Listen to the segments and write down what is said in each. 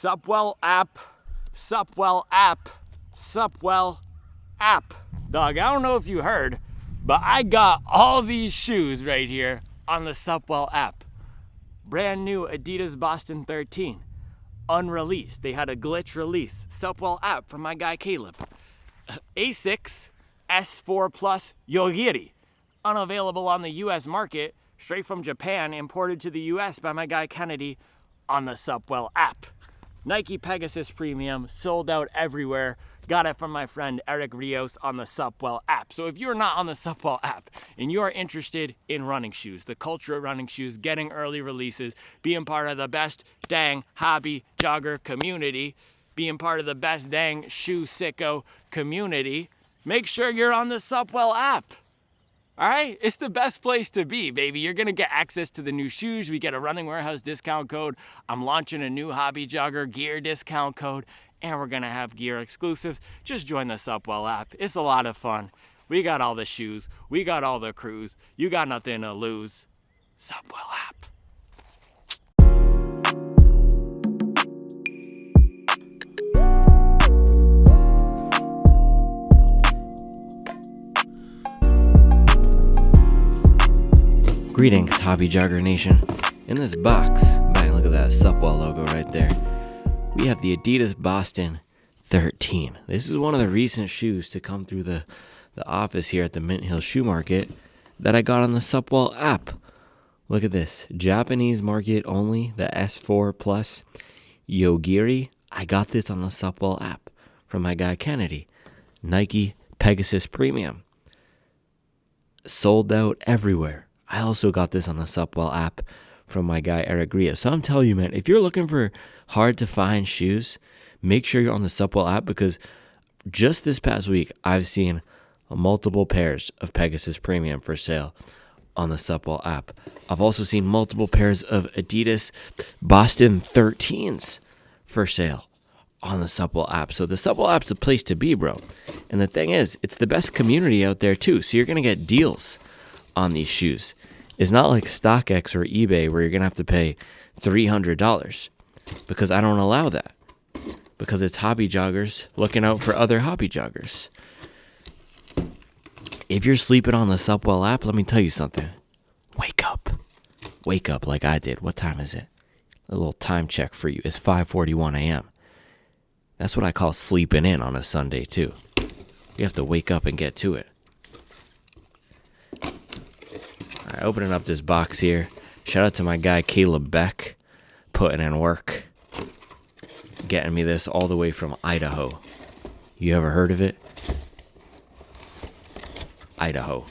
Supwell app, Supwell app, Supwell app. Dog, I don't know if you heard, but I got all these shoes right here on the Supwell app. Brand new Adidas Boston 13, unreleased. They had a glitch release. Supwell app from my guy Caleb. Asics S4 Plus Yogiri, unavailable on the US market, straight from Japan, imported to the US by my guy Kennedy on the Supwell app. Nike Pegasus Premium, sold out everywhere. Got it from my friend Eric Rios on the Supwell app. So if you're not on the Supwell app and you are interested in running shoes, the culture of running shoes, getting early releases, being part of the best dang hobby jogger community, being part of the best dang shoe sicko community, make sure you're on the Supwell app. All right, it's the best place to be, baby. You're gonna get access to the new shoes. We get a Running Warehouse discount code. I'm launching a new hobby jogger gear discount code, and we're gonna have gear exclusives. Just join the Supwell app. It's a lot of fun. We got all the shoes. We got all the crews. You got nothing to lose. Supwell app. Greetings, Hobby Jogger Nation. In this box, back, look at that Supwell logo right there. We have the Adidas Boston 13. This is one of the recent shoes to come through the office here at the Mint Hill Shoe Market that I got on the Supwell app. Look at this, Japanese market only, the S4 Plus Yogiri. I got this on the Supwell app from my guy Kennedy. Nike Pegasus Premium. Sold out everywhere. I also got this on the Supwell app from my guy Eric Rios. So I'm telling you, man, if you're looking for hard to find shoes, make sure you're on the Supwell app, because just this past week, I've seen multiple pairs of Pegasus Premium for sale on the Supwell app. I've also seen multiple pairs of Adidas Boston 13s for sale on the Supwell app. So the Supwell app's the place to be, bro. And the thing is, it's the best community out there too. So you're going to get deals on these shoes. It's not like StockX or eBay where you're going to have to pay $300, because I don't allow that, because it's hobby joggers looking out for other hobby joggers. If you're sleeping on the Supwell app, let me tell you something. Wake up. Wake up like I did. What time is it? A little time check for you. It's 5:41 a.m. That's what I call sleeping in on a Sunday too. You have to wake up and get to it. All right, opening up this box here. Shout out to my guy Caleb Beck, putting in work, getting me this all the way from Idaho. You ever heard of it? Idaho.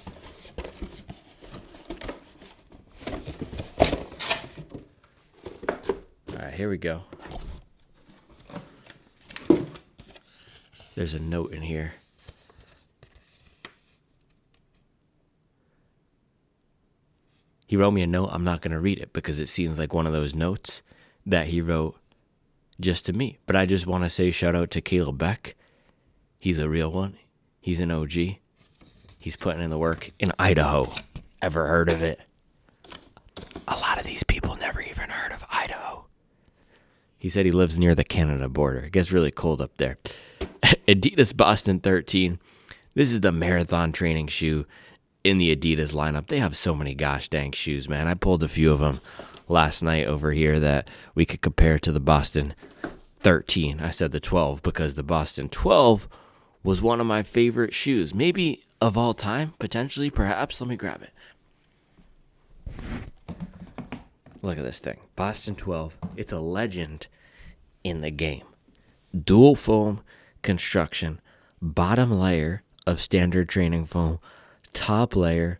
All right, here we go. There's a note in here. He wrote me a note. I'm not going to read it because it seems like one of those notes that he wrote just to me. But I just want to say shout out to Caleb Beck. He's a real one. He's an OG. He's putting in the work in Idaho. Ever heard of it? A lot of these people never even heard of Idaho. He said he lives near the Canada border. It gets really cold up there. Adidas Boston 13. This is the marathon training shoe in the Adidas lineup. They have so many gosh dang shoes, man. I pulled a few of them last night over here that we could compare to the Boston 13. I said the 12 because the Boston 12 was one of my favorite shoes, maybe of all time, potentially, perhaps. Let me grab it. Look at this thing. Boston 12. It's a legend in the game. Dual foam construction, bottom layer of standard training foam, top layer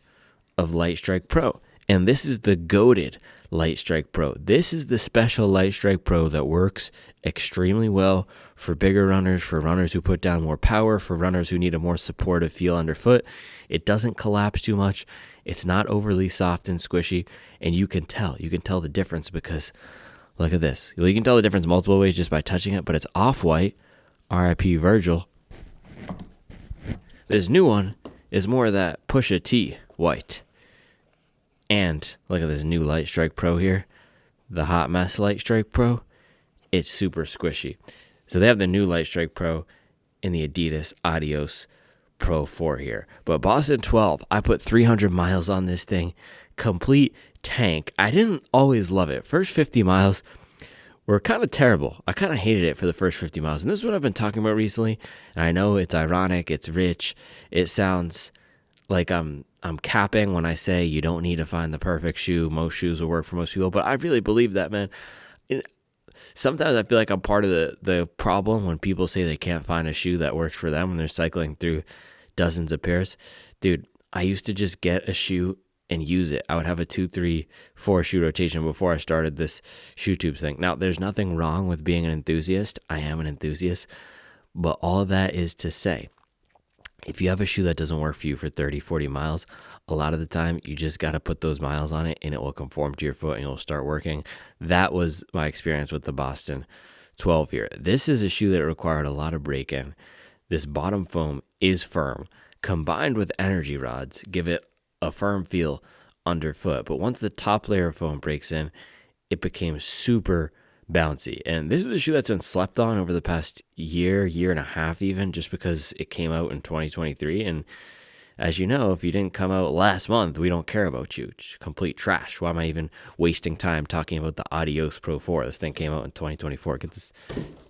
of Light Strike Pro. And this is the goated Light Strike Pro. This is the special Light Strike Pro that works extremely well for bigger runners, for runners who put down more power, for runners who need a more supportive feel underfoot. It doesn't collapse too much. It's not overly soft and squishy. And you can tell the difference because look at this. Well, you can tell the difference multiple ways just by touching it, but it's off-white, R.I.P. Virgil. This new one is more of that Pusha T white. And look at this new Light Strike Pro here. The Hot Mess Light Strike Pro. it's super squishy. So they have the new Light Strike Pro in the Adidas Adios Pro 4 here. But Boston 12, I put 300 miles on this thing. Complete tank. I didn't always love it. First 50 miles were kind of terrible. I kind of hated it for the first 50 miles. And this is what I've been talking about recently. And I know it's ironic, it's rich. It sounds like I'm capping when I say you don't need to find the perfect shoe. Most shoes will work for most people. But I really believe that, man. Sometimes I feel like I'm part of the problem when people say they can't find a shoe that works for them when they're cycling through dozens of pairs. Dude, I used to just get a shoe and use it. I would have a 2, 3, 4 shoe rotation before I started this shoe tube thing. Now, there's nothing wrong with being an enthusiast. I am an enthusiast. But all of that is to say, if you have a shoe that doesn't work for you for 30, 40 miles, a lot of the time you just got to put those miles on it and it will conform to your foot and it'll start working. That was my experience with the Boston 12 here. This is a shoe that required a lot of break-in. This bottom foam is firm. Combined with energy rods, give it a firm feel underfoot. But once the top layer of foam breaks in, it became super bouncy. And this is a shoe that's been slept on over the past year and a half even, just because it came out in 2023. And as you know, if you didn't come out last month, we don't care about you. It's complete trash. Why am I even wasting time talking about the Adios Pro 4? This thing came out in 2024. Get this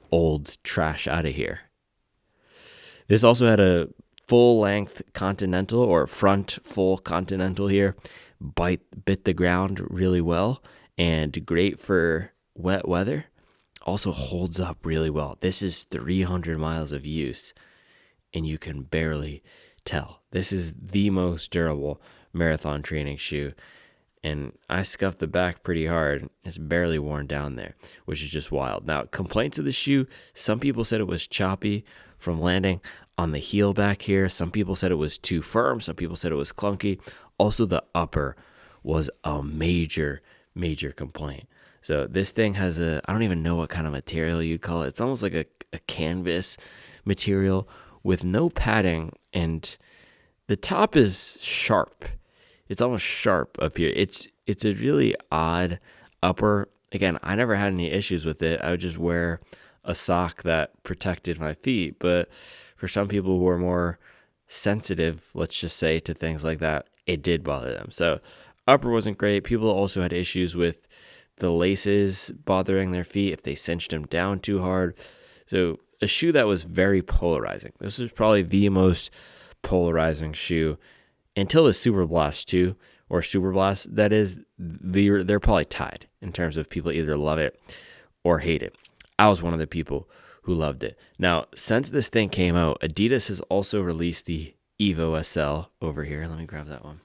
old trash out of here. This also had a full-length Continental, or front full Continental here. Bit the ground really well and great for wet weather. Also holds up really well. This is 300 miles of use and you can barely tell. This is the most durable marathon training shoe, and I scuffed the back pretty hard. It's barely worn down there, which is just wild. Now, complaints of the shoe, some people said it was choppy from landing on the heel back here. Some people said it was too firm. Some people said it was clunky. Also, the upper was a major complaint. So this thing has I don't even know what kind of material you'd call it. It's almost like a canvas material with no padding, and the top is sharp. It's almost sharp up here. It's a really odd upper. Again, I never had any issues with it. I would just wear a sock that protected my feet. But for some people who are more sensitive, let's just say, to things like that, it did bother them. So upper wasn't great. People also had issues with the laces bothering their feet if they cinched them down too hard. So a shoe that was very polarizing. This is probably the most polarizing shoe until the Super Blast 2 or Super Blast. That is, they're probably tied in terms of people either love it or hate it. I was one of the people who loved it. Now, since this thing came out, Adidas has also released the Evo SL over here. Let me grab that one.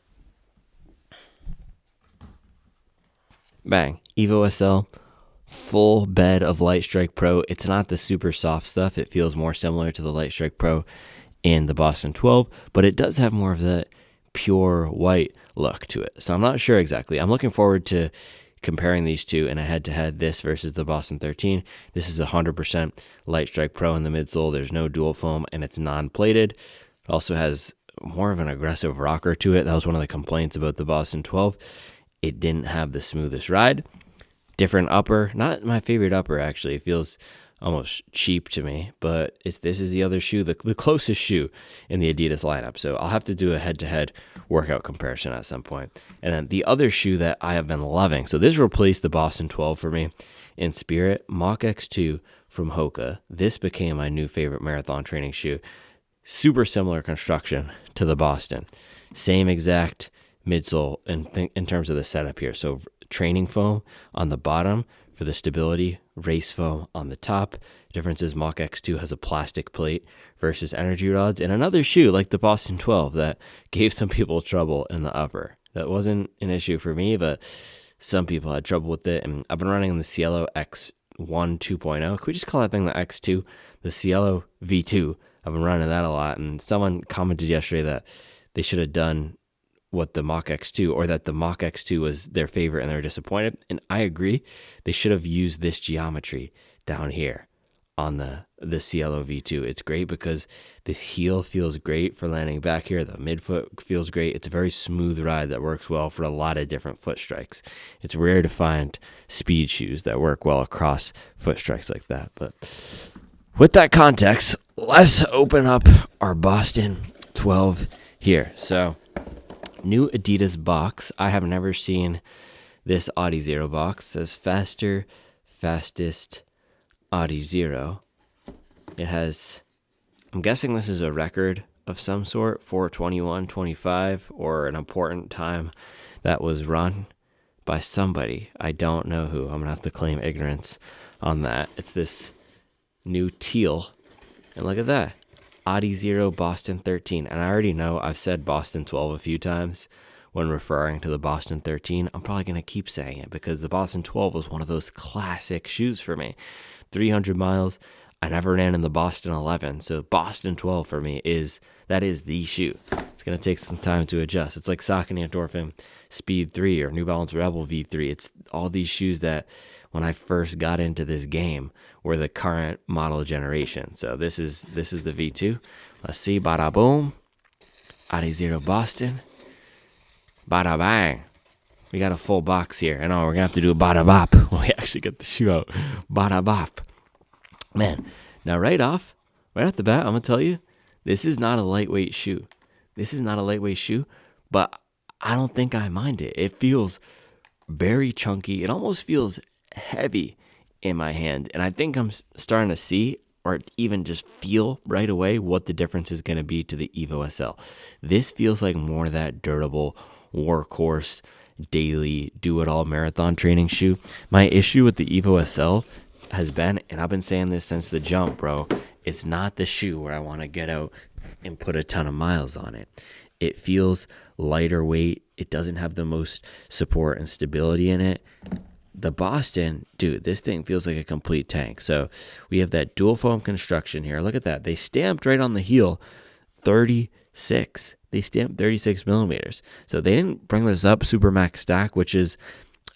Bang. Evo SL, full bed of Light Strike Pro. It's not the super soft stuff. It feels more similar to the Light Strike Pro in the Boston 12, but it does have more of that pure white look to it. So I'm not sure exactly. I'm looking forward to comparing these two in a head-to-head, this versus the Boston 13. This is 100% Light Strike Pro in the midsole. There's no dual foam, and it's non-plated. It also has more of an aggressive rocker to it. That was one of the complaints about the Boston 12. It didn't have the smoothest ride. Different upper. Not my favorite upper, actually. It feels almost cheap to me, but this is the other shoe, the closest shoe in the Adidas lineup. So I'll have to do a head-to-head workout comparison at some point. And then the other shoe that I have been loving, so this replaced the Boston 12 for me in spirit, Mach X2 from Hoka. This became my new favorite marathon training shoe. Super similar construction to the Boston. Same exact midsole in terms of the setup here. So training foam on the bottom for the stability, race foam on the top. Difference is Mach X2 has a plastic plate versus energy rods, and another shoe like the Boston 12 that gave some people trouble in the upper. That wasn't an issue for me, but some people had trouble with it. And I've been running the Cielo X1 2.0. Could we just call that thing the X2? The Cielo V2. I've been running that a lot, and someone commented yesterday that they should have done what the Mach X2, or that the Mach X2 was their favorite and they were disappointed. And I agree. They should have used this geometry down here on the Cielo V2. It's great because this heel feels great for landing back here. The midfoot feels great. It's a very smooth ride that works well for a lot of different foot strikes. It's rare to find speed shoes that work well across foot strikes like that. But with that context, let's open up our Boston 12 here. So, new Adidas box. I have never seen this Adi Zero box. It says faster, fastest, Adi Zero. It has, I'm guessing this is a record of some sort, 4:21:25, or an important time that was run by somebody. I don't know who. I'm gonna have to claim ignorance on that. It's this new teal, and look at that, Adi Zero Boston 13. And I already know I've said Boston 12 a few times when referring to the Boston 13. I'm probably going to keep saying it because the Boston 12 was one of those classic shoes for me. 300 miles. I never ran in the Boston 11. So Boston 12 for me is the shoe. It's going to take some time to adjust. It's like Saucony Endorphin Speed 3 or New Balance Rebel V3. It's all these shoes that when I first got into this game were the current model generation. So this is the V2. Let's see. Bada boom. Adi Zero Boston. Bada bang. We got a full box here. And we're going to have to do a bada bop when we actually get the shoe out. Bada bop. Man, now right off the bat, I'm going to tell you, this is not a lightweight shoe. But I don't think I mind it. It feels very chunky. It almost feels heavy in my hand. And I think I'm starting to see or even just feel right away what the difference is going to be to the Evo SL. This feels like more that durable workhorse, daily, do-it-all marathon training shoe. My issue with the Evo SL has been, and I've been saying this since the jump, bro, it's not the shoe where I want to get out and put a ton of miles on it. It feels lighter weight. It doesn't have the most support and stability in it. The Boston, dude, this thing feels like a complete tank. So we have that dual foam construction here. Look at that. They stamped right on the heel 36. They stamped 36 millimeters. So they didn't bring this up Supermax stack, which is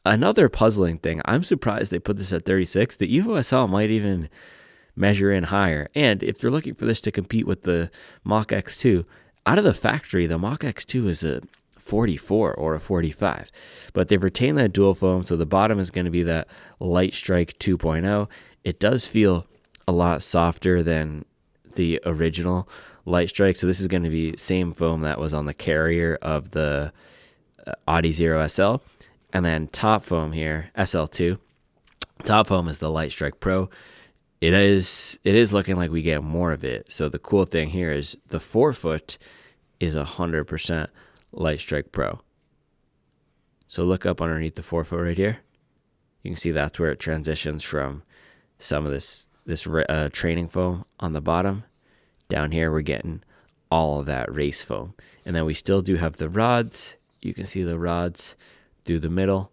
another puzzling thing. I'm surprised they put this at 36. The Evo SL might even measure in higher. And if they're looking for this to compete with the Mach X2, out of the factory, the Mach X2 is a 44 or a 45. But they've retained that dual foam, so the bottom is going to be that Light Strike 2.0. It does feel a lot softer than the original Light Strike. So this is going to be same foam that was on the carrier of the Adi Zero SL. And then top foam here, SL2. Top foam is the Light Strike Pro. It is looking like we get more of it. So the cool thing here is the forefoot is 100% Light Strike Pro. So look up underneath the forefoot right here. You can see that's where it transitions from some of this training foam on the bottom. Down here, we're getting all of that race foam. And then we still do have the rods. You can see the rods through the middle.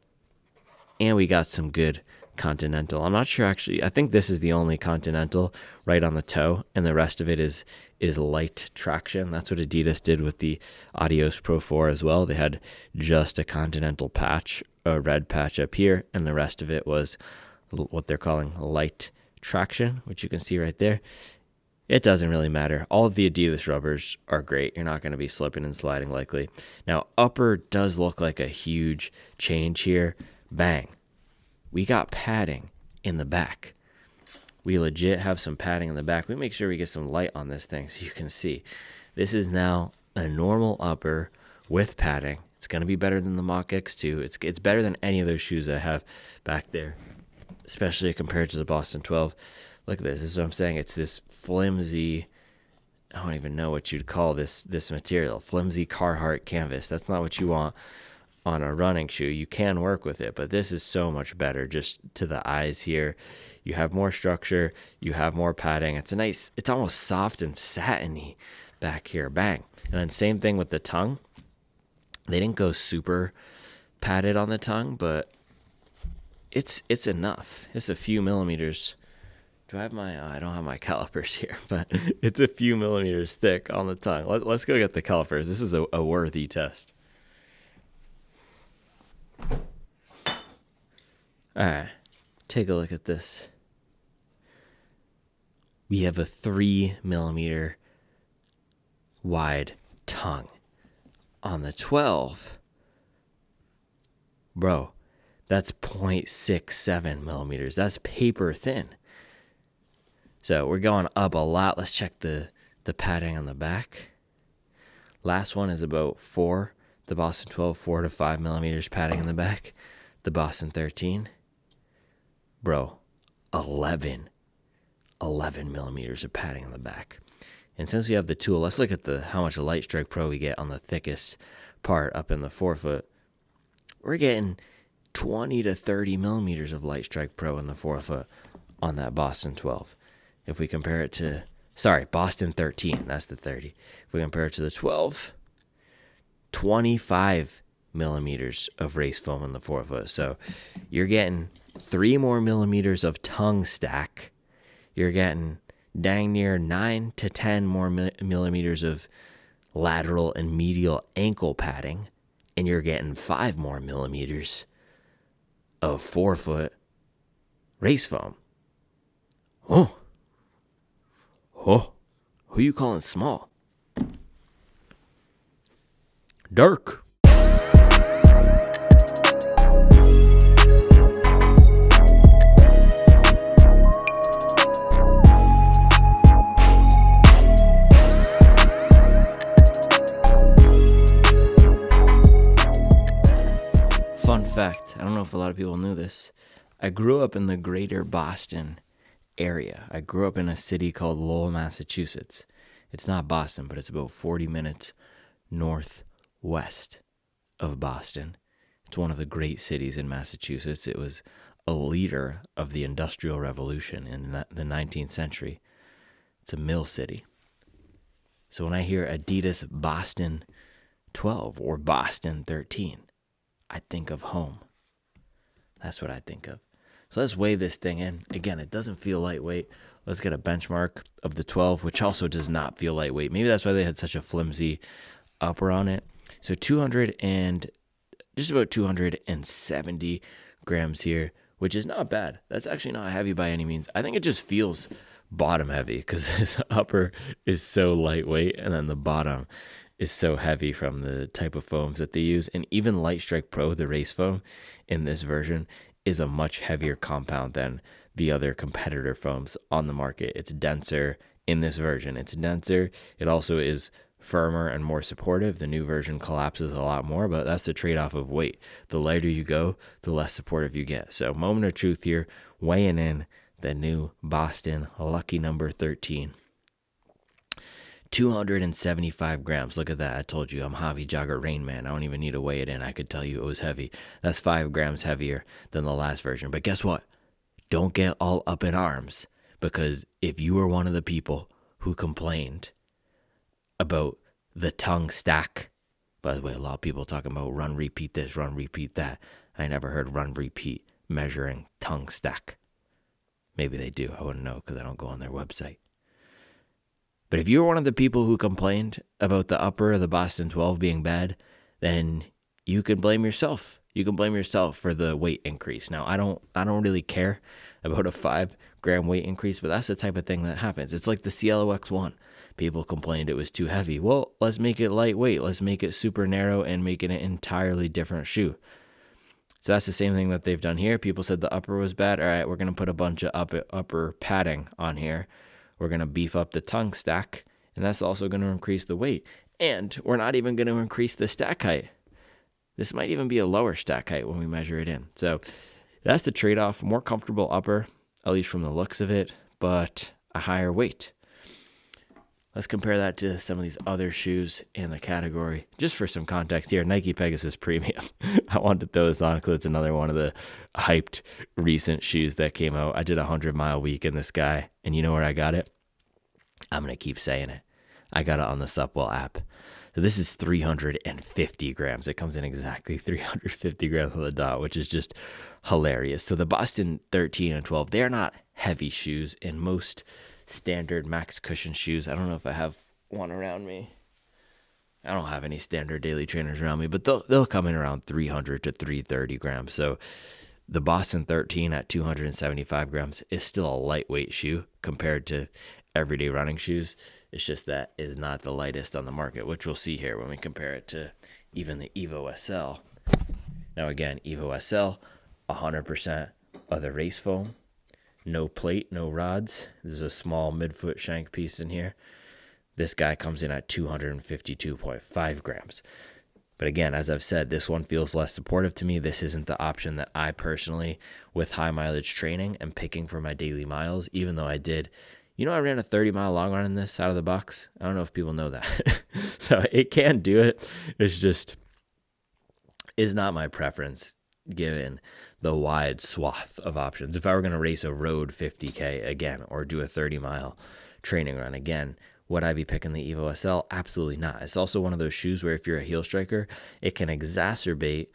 And we got some good Continental. I'm not sure actually. I think this is the only Continental right on the toe. And the rest of it is light traction. That's what Adidas did with the Adios Pro 4 as well. They had just a Continental patch, a red patch up here. And the rest of it was what they're calling light traction, which you can see right there. It doesn't really matter. All of the Adidas rubbers are great. You're not going to be slipping and sliding likely. Now, upper does look like a huge change here. Bang. We got padding in the back. We legit have some padding in the back. We make sure we get some light on this thing so you can see. This is now a normal upper with padding. It's going to be better than the Mach X2. It's better than any of those shoes I have back there, especially compared to the Boston 12. Look at this. This is what I'm saying. It's this flimsy, I don't even know what you'd call this material. Flimsy Carhartt canvas. That's not what you want on a running shoe. You can work with it, but this is so much better just to the eyes here. You have more structure. You have more padding. It's almost soft and satiny back here. Bang. And then same thing with the tongue. They didn't go super padded on the tongue, but it's enough. It's a few millimeters. I don't have my calipers here, but it's a few millimeters thick on the tongue. Let's go get the calipers. This is a worthy test. All right, take a look at this. we have a 3 millimeter wide tongue. On the 12, bro, that's 0.67 millimeters. That's paper thin. So we're going up a lot. Let's check the padding on the back. Last one is about 4. The Boston 12, 4 to 5 millimeters padding in the back. The Boston 13, bro, 11 millimeters of padding in the back. And since we have the tool, let's look at how much Light Strike Pro we get on the thickest part up in the forefoot. We're getting 20 to 30 millimeters of Light Strike Pro in the forefoot on that Boston 12. If we compare it to, Boston 13, that's the 30. If we compare it to the 12, 25 millimeters of race foam in the forefoot. So you're getting 3 more millimeters of tongue stack. You're getting dang near 9 to 10 more millimeters of lateral and medial ankle padding. And you're getting 5 more millimeters of forefoot race foam. Who you calling small? Dark. Fun fact, I don't know if a lot of people knew this. I grew up in the greater Boston area. I grew up in a city called Lowell, Massachusetts. It's not Boston, but it's about 40 minutes northwest of Boston. It's one of the great cities in Massachusetts. It was a leader of the Industrial Revolution in the 19th century. It's a mill city. So when I hear Adidas Boston 12 or Boston 13, I think of home. That's what I think of. So let's weigh this thing in. Again, it doesn't feel lightweight. Let's get a benchmark of the 12, which also does not feel lightweight. Maybe that's why they had such a flimsy upper on it. So just about 270 grams here, which is not bad. That's actually not heavy by any means. I think it just feels bottom heavy because this upper is so lightweight and then the bottom is so heavy from the type of foams that they use. And even Light Strike Pro, the race foam in this version, is a much heavier compound than the other competitor foams on the market. It's denser in this version. It's denser. It also is firmer and more supportive. The new version collapses a lot more, but that's the trade-off of weight. The lighter you go, the less supportive you get. So moment of truth here, weighing in the new Boston lucky number 13. 275 grams. Look at that. I told you I'm Javi Jogger Rain Man. I don't even need to weigh it in. I could tell you it was heavy. That's 5 grams heavier than the last version. But guess what? Don't get all up in arms, because if you were one of the people who complained about the tongue stack, by the way, a lot of people talking about run, repeat this, run, repeat that. I never heard run, repeat measuring tongue stack. Maybe they do. I wouldn't know because I don't go on their website. But if you're one of the people who complained about the upper of the Boston 12 being bad, then you can blame yourself. You can blame yourself for the weight increase. Now, I don't really care about a 5 gram weight increase, but that's the type of thing that happens. It's like the Cielo X1. People complained it was too heavy. Well, let's make it lightweight. Let's make it super narrow and make it an entirely different shoe. So that's the same thing that they've done here. People said the upper was bad. All right, we're going to put a bunch of upper padding on here. We're going to beef up the tongue stack, and that's also going to increase the weight. And we're not even going to increase the stack height. This might even be a lower stack height when we measure it in. So that's the trade-off. More comfortable upper, at least from the looks of it, but a higher weight. Let's compare that to some of these other shoes in the category. Just for some context here, Nike Pegasus Premium. I wanted to throw this on because it's another one of the hyped recent shoes that came out. I did a 100-mile week in this guy, and you know where I got it? I'm going to keep saying it. I got it on the Supwell app. So this is 350 grams. It comes in exactly 350 grams on the dot, which is just hilarious. So the Boston 13 and 12, they're not heavy shoes in most standard max cushion shoes. I don't know if I have one around me. I don't have any standard daily trainers around me, but they'll come in around 300 to 330 grams. So The Boston 13 at 275 grams is still a lightweight shoe compared to everyday running shoes. It's just that is not the lightest on the market, which we'll see here when we compare it to even the Evo SL. Now again, Evo SL, 100% of the race foam, no plate, no rods. There's a small midfoot shank piece in here. This guy comes in at 252.5 grams. But again, as I've said, this one feels less supportive to me. This isn't the option that I personally, with high mileage training, am picking for my daily miles, even though I did. I ran a 30-mile long run in this out of the box. I don't know if people know that. So it can do it. It's just is not my preference given the wide swath of options. If I were going to race a road 50K again or do a 30-mile training run again, would I be picking the Evo SL? Absolutely not. It's also one of those shoes where if you're a heel striker, it can exacerbate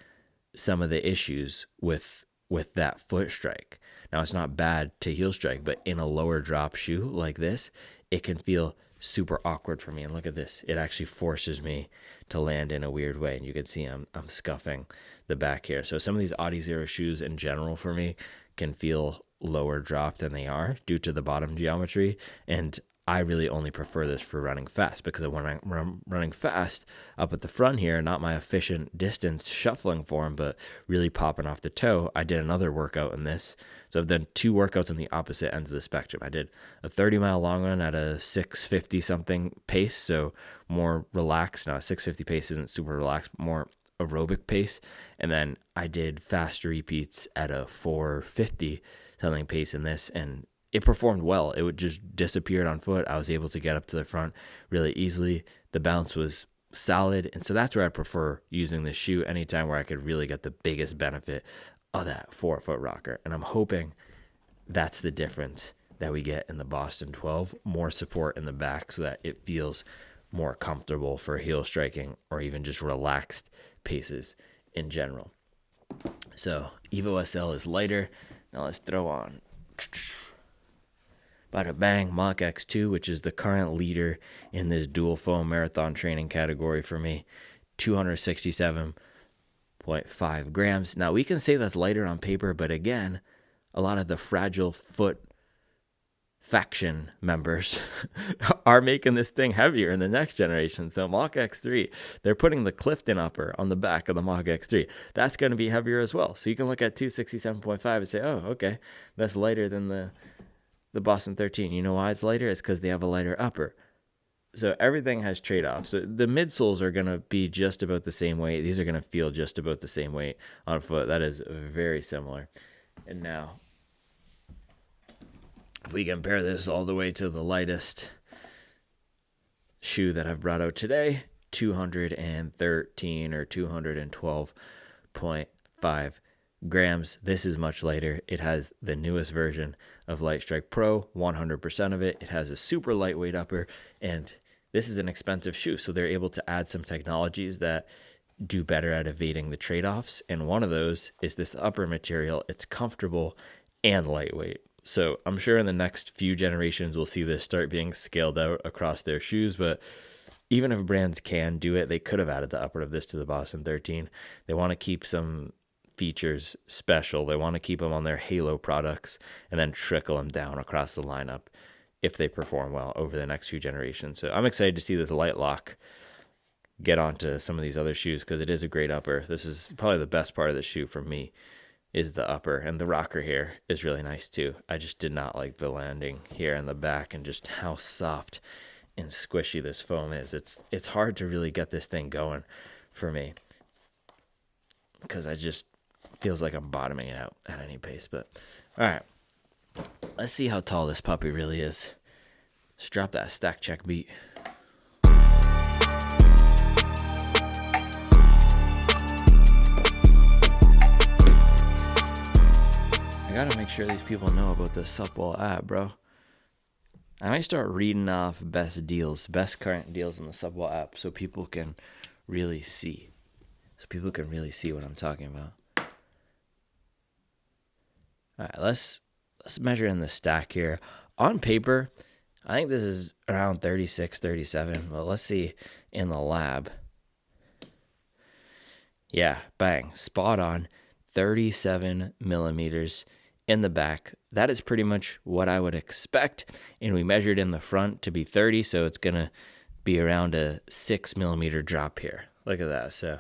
some of the issues with that foot strike. Now, it's not bad to heel strike, but in a lower drop shoe like this, it can feel super awkward for me. And look at this. It actually forces me to land in a weird way. And you can see I'm scuffing the back here. So some of these Adizero shoes in general for me can feel lower drop than they are due to the bottom geometry. And I really only prefer this for running fast, because when I'm running fast up at the front here, not my efficient distance shuffling form, but really popping off the toe, I did another workout in this. So I've done 2 workouts on the opposite ends of the spectrum. I did a 30-mile long run at a 650 something pace, so more relaxed. Now, a 650 pace isn't super relaxed, but more aerobic pace. And then I did fast repeats at a 450 something pace in this, and it performed well. It would just disappeared on foot. I was able to get up to the front really easily. The bounce was solid. And so that's where I prefer using this shoe, anytime where I could really get the biggest benefit of that 4-foot rocker. And I'm hoping that's the difference that we get in the Boston 12. More support in the back so that it feels more comfortable for heel striking or even just relaxed paces in general. So Evo SL is lighter. Now let's throw on bada bang, Mach X2, which is the current leader in this dual foam marathon training category for me, 267.5 grams. Now, we can say that's lighter on paper, but again, a lot of the fragile foot faction members are making this thing heavier in the next generation. So Mach X3, they're putting the Clifton upper on the back of the Mach X3. That's going to be heavier as well. So you can look at 267.5 and say, oh, okay, that's lighter than the Boston 13. You know why it's lighter? It's because they have a lighter upper. So everything has trade-offs. So the midsoles are going to be just about the same weight. These are going to feel just about the same weight on foot. That is very similar. And now, if we compare this all the way to the lightest shoe that I've brought out today, 213 or 212.5 grams. This is much lighter. It has the newest version of Light Strike Pro, 100% of it. It has a super lightweight upper, and this is an expensive shoe, so they're able to add some technologies that do better at evading the trade-offs, and one of those is this upper material. It's comfortable and lightweight. So I'm sure in the next few generations we'll see this start being scaled out across their shoes, but even if brands can do it, they could have added the upper of this to the Boston 13. They want to keep some features special. They want to keep them on their halo products and then trickle them down across the lineup if they perform well over the next few generations. So I'm excited to see this light lock get onto some of these other shoes, because it is a great upper. This is probably the best part of the shoe for me, is the upper, and the rocker here is really nice too. I just did not like the landing here in the back and just how soft and squishy this foam is. It's hard to really get this thing going for me, because I just feels like I'm bottoming it out at any pace. But all right, let's see how tall this puppy really is. Let's drop that stack check beat. I gotta make sure these people know about the Supwell app, bro. I might start reading off best current deals in the Supwell app, so people can really see. What I'm talking about. All right, let's measure in the stack here. On paper, I think this is around 36, 37. Well, let's see in the lab. Yeah, bang, spot on. 37 millimeters in the back. That is pretty much what I would expect. And we measured in the front to be 30, so it's going to be around a 6 millimeter drop here. Look at that. So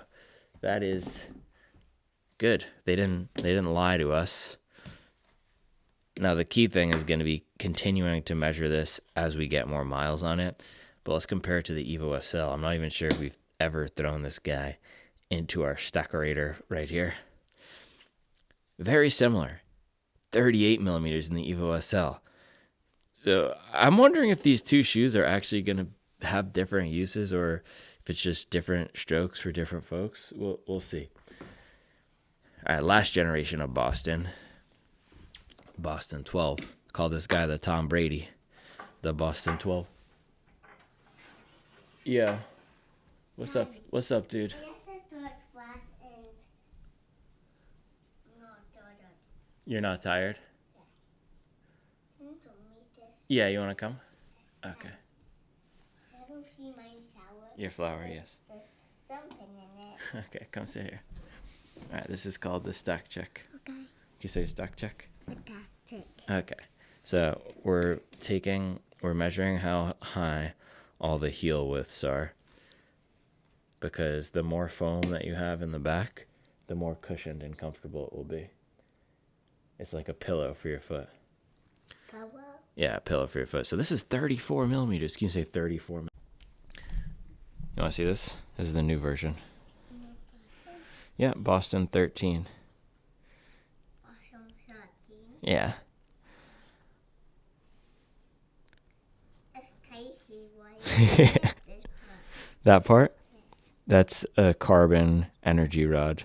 that is good. They didn't lie to us. Now the key thing is going to be continuing to measure this as we get more miles on it. But let's compare it to the Evo SL. I'm not even sure if we've ever thrown this guy into our stackerator right here. Very similar. 38 millimeters in the Evo SL. So I'm wondering if these two shoes are actually going to have different uses, or if it's just different strokes for different folks. We'll see. All right, last generation of Boston. Boston 12. Call this guy the Tom Brady. The Boston 12. Yeah. What's up? What's up, dude? You're not tired? Yeah, you want to come? Okay. I don't see my shower. Your flower, yes. There's something in it. Okay, come sit here. All right, this is called the stock check. Okay. Can you say stock check? Okay. Okay. So we're measuring how high all the heel widths are, because the more foam that you have in the back, the more cushioned and comfortable it will be. It's like a pillow for your foot. Pillow? Yeah, a pillow for your foot. So this is 34 millimeters. Can you say 34? You want to see this? This is the new version. Yeah, Boston 13. Boston 13? Yeah. It's crazy. Why is this part? That part? That's a carbon energy rod.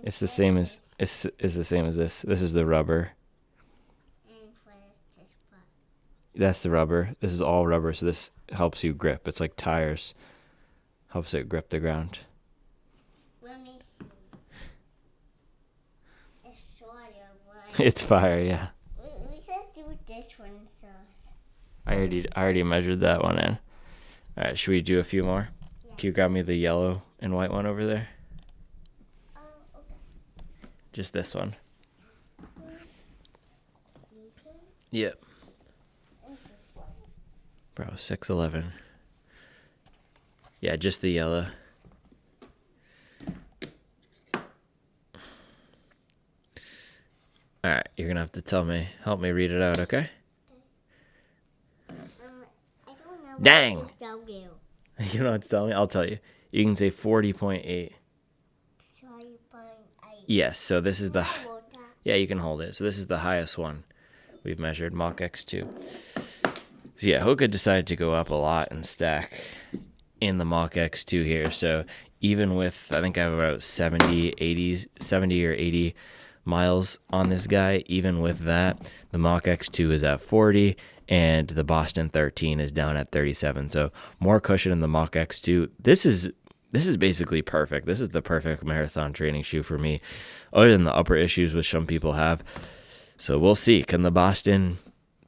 It's the same as it's the same as this. This is the rubber. And what is this part? That's the rubber. This is all rubber, so this helps you grip. It's like tires. Helps it grip the ground. Let me see. It's shorter, right? It's fire, yeah. We should do this one first. I already measured that one in. All right, should we do a few more? Yeah. Can you grab me the yellow and white one over there? Oh, okay. Just this one. Okay. Yep. And this one. Bro, 6'11". Yeah, just the yellow. All right, you're gonna have to help me read it out, okay? I don't know. Dang. What to tell you. You don't have to tell me. I'll tell you. You can say 40.8. 40.8. Yes. So this is the. Can I hold that? Yeah, you can hold it. So this is the highest one we've measured, Mach X2. So yeah, Hoka decided to go up a lot and stack in the Mach X2 here. So even with, I think I have about 70 or 80 miles on this guy, even with that, the Mach X2 is at 40 and the Boston 13 is down at 37. So more cushion in the Mach X2. This is basically perfect. This is the perfect marathon training shoe for me, other than the upper issues which some people have. So we'll see. Can the Boston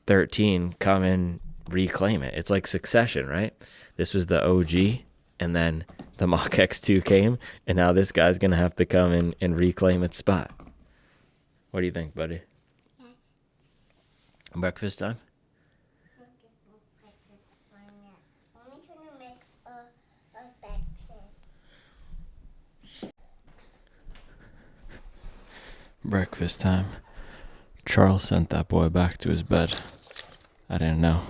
13 come and reclaim it? It's like Succession, right? This was the OG, and then the Mach X2 came, and now this guy's going to have to come in and reclaim its spot. What do you think, buddy? Yes. Breakfast time? I'm only trying to make a breakfast. Breakfast time. Charles sent that boy back to his bed. I didn't know.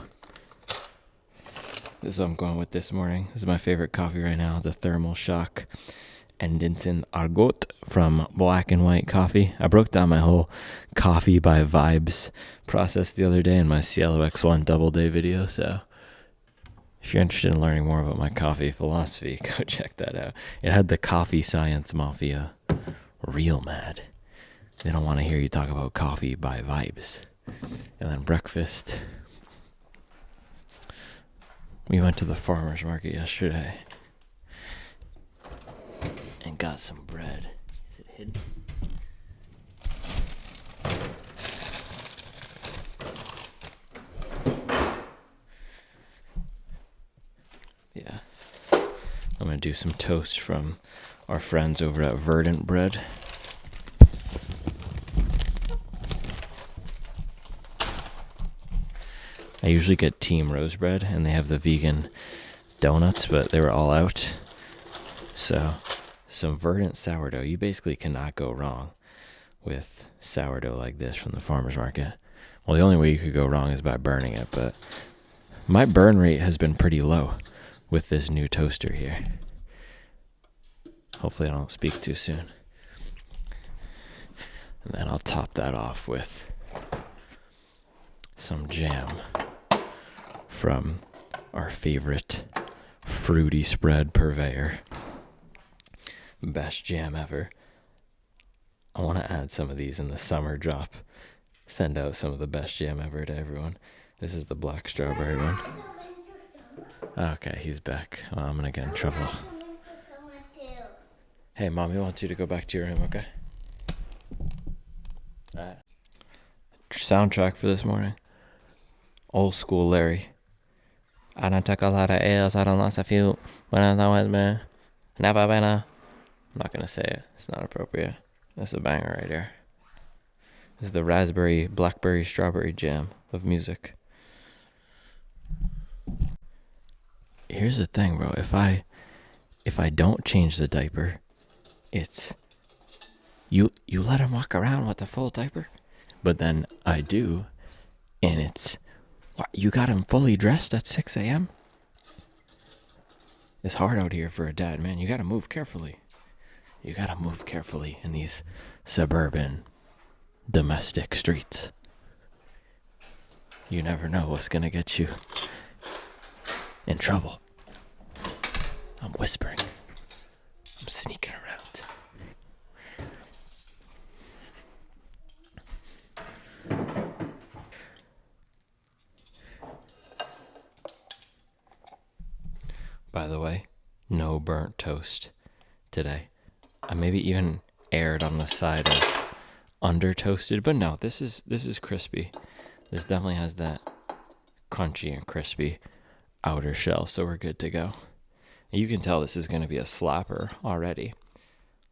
This is what I'm going with this morning. This is my favorite coffee right now, the Thermal Shock Endenton Argot from Black and White Coffee. I broke down my whole coffee by vibes process the other day in my Cielo X1 double day video, so if you're interested in learning more about my coffee philosophy, go check that out. It had the coffee science mafia real mad. They don't want to hear you talk about coffee by vibes. And then breakfast. We went to the farmer's market yesterday and got some bread. Is it hidden? Yeah. I'm going to do some toast from our friends over at Verdant Bread. I usually get Team Rose Bread, and they have the vegan donuts, but they were all out. So, some Verdant sourdough. You basically cannot go wrong with sourdough like this from the farmer's market. Well, the only way you could go wrong is by burning it, but my burn rate has been pretty low with this new toaster here. Hopefully I don't speak too soon. And then I'll top that off with some jam from our favorite fruity spread purveyor. Best jam ever. I want to add some of these in the summer drop. Send out some of the best jam ever to everyone. This is the black strawberry one. Okay, he's back. Oh, I'm going to get in trouble. Hey, Mommy wants you to go back to your room, okay? Alright. Soundtrack for this morning. Old school Larry. I done took a lot of L's, I done lost a few, but I always been never been a... I'm not going to say it. It's not appropriate. That's a banger right here. This is the raspberry, blackberry, strawberry jam of music. Here's the thing, bro. If I don't change the diaper, it's you let him walk around with a full diaper, but then I do, and it's what, you got him fully dressed at 6 a.m. It's hard out here for a dad, man. You gotta move carefully. You gotta move carefully in these suburban, domestic streets. You never know what's gonna get you in trouble. I'm whispering. I'm sneaking around. By the way, no burnt toast today. I maybe even erred on the side of under toasted, but no, this is crispy. This definitely has that crunchy and crispy outer shell, so we're good to go. You can tell this is going to be a slapper already.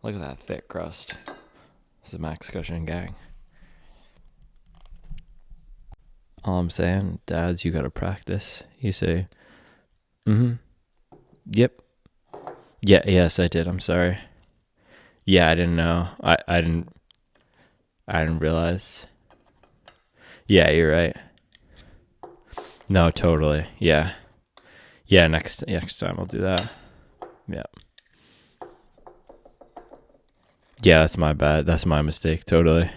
Look at that thick crust. It's the Max Cushion gang. All I'm saying, dads, you got to practice. You say, yep. Yeah, yes, I did. I'm sorry. Yeah, I didn't know. I didn't realize. Yeah, you're right. No, totally. Yeah. Yeah, next time I'll do that. Yeah. Yeah, that's my bad. That's my mistake, totally.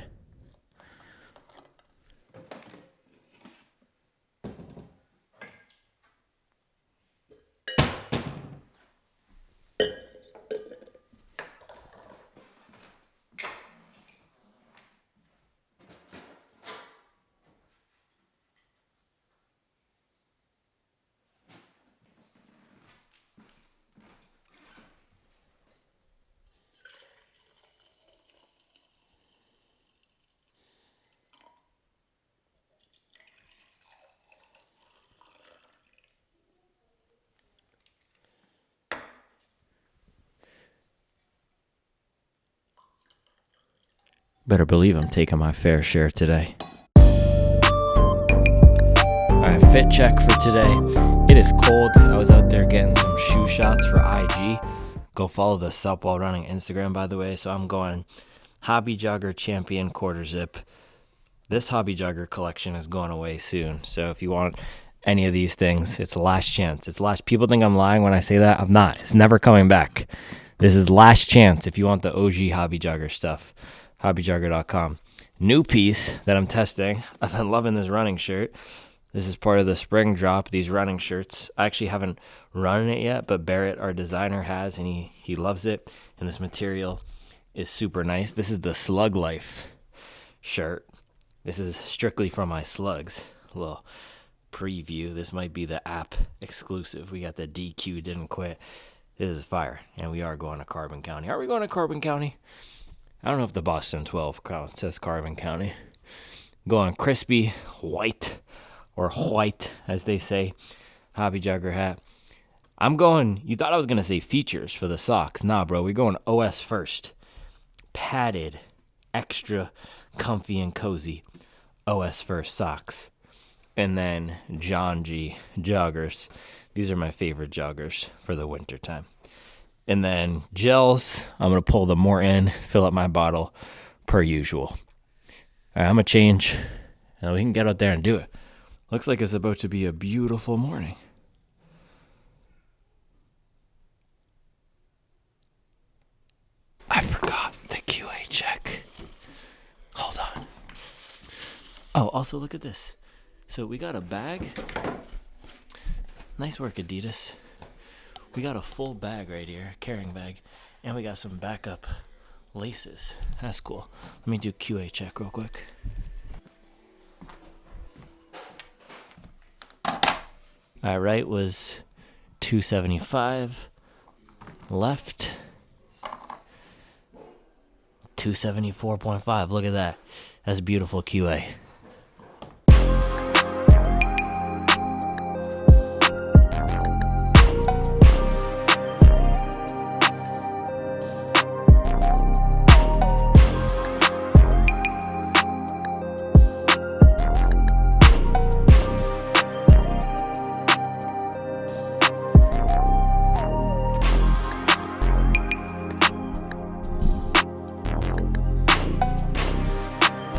Better believe I'm taking my fair share today. Alright, fit check for today. It is cold. I was out there getting some shoe shots for IG. Go follow the Sup While Running Instagram, by the way. So I'm going Hobby Jogger Champion Quarter Zip. This Hobby Jogger collection is going away soon. So if you want any of these things, it's the last chance. It's last. People think I'm lying when I say that. I'm not. It's never coming back. This is last chance if you want the OG Hobby Jogger stuff. HobbyJogger.com. New piece that I'm testing. I've been loving this running shirt. This is part of the spring drop, these running shirts. I actually haven't run it yet, but Barrett, our designer, has, and he loves it. And this material is super nice. This is the Slug Life shirt. This is strictly for my slugs. A little preview. This might be the app exclusive. We got the DQ Didn't Quit. This is fire. And we are going to Carbon County. Are we going to Carbon County? I don't know if the Boston 12 says Carbon County. Going crispy white, or white as they say, Hobby Jogger hat. You thought I was going to say features for the socks. Nah, bro, we're going OS first. Padded, extra comfy and cozy OS first socks. And then John G joggers. These are my favorite joggers for the winter time. And then gels, I'm going to pull them more in, fill up my bottle per usual. All right, I'm going to change, and we can get out there and do it. Looks like it's about to be a beautiful morning. I forgot the QA check. Hold on. Oh, also look at this. So we got a bag. Nice work, Adidas. We got a full bag right here, carrying bag, and we got some backup laces. That's cool. Let me do QA check real quick. All right, was 275. Left 274.5. Look at that. That's beautiful QA.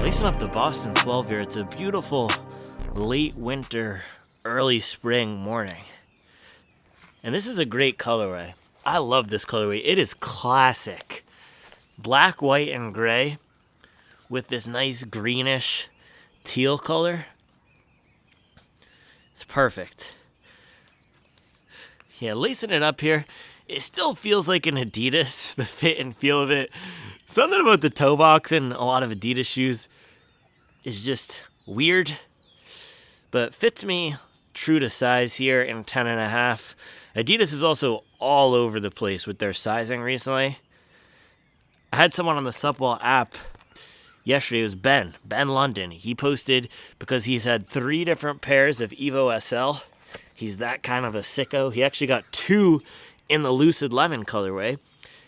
Lacing up the Boston 12 here. It's a beautiful late winter, early spring morning. And this is a great colorway. I love this colorway. It is classic. Black, white, and gray with this nice greenish teal color. It's perfect. Yeah, lacing it up here. It still feels like an Adidas, the fit and feel of it. Something about the toe box in a lot of Adidas shoes is just weird, but fits me true to size here in 10.5. Adidas is also all over the place with their sizing recently. I had someone on the Supwell app yesterday. It was Ben London. He posted because he's had 3 different pairs of Evo SL. He's that kind of a sicko. He actually got 2 in the Lucid Lemon colorway,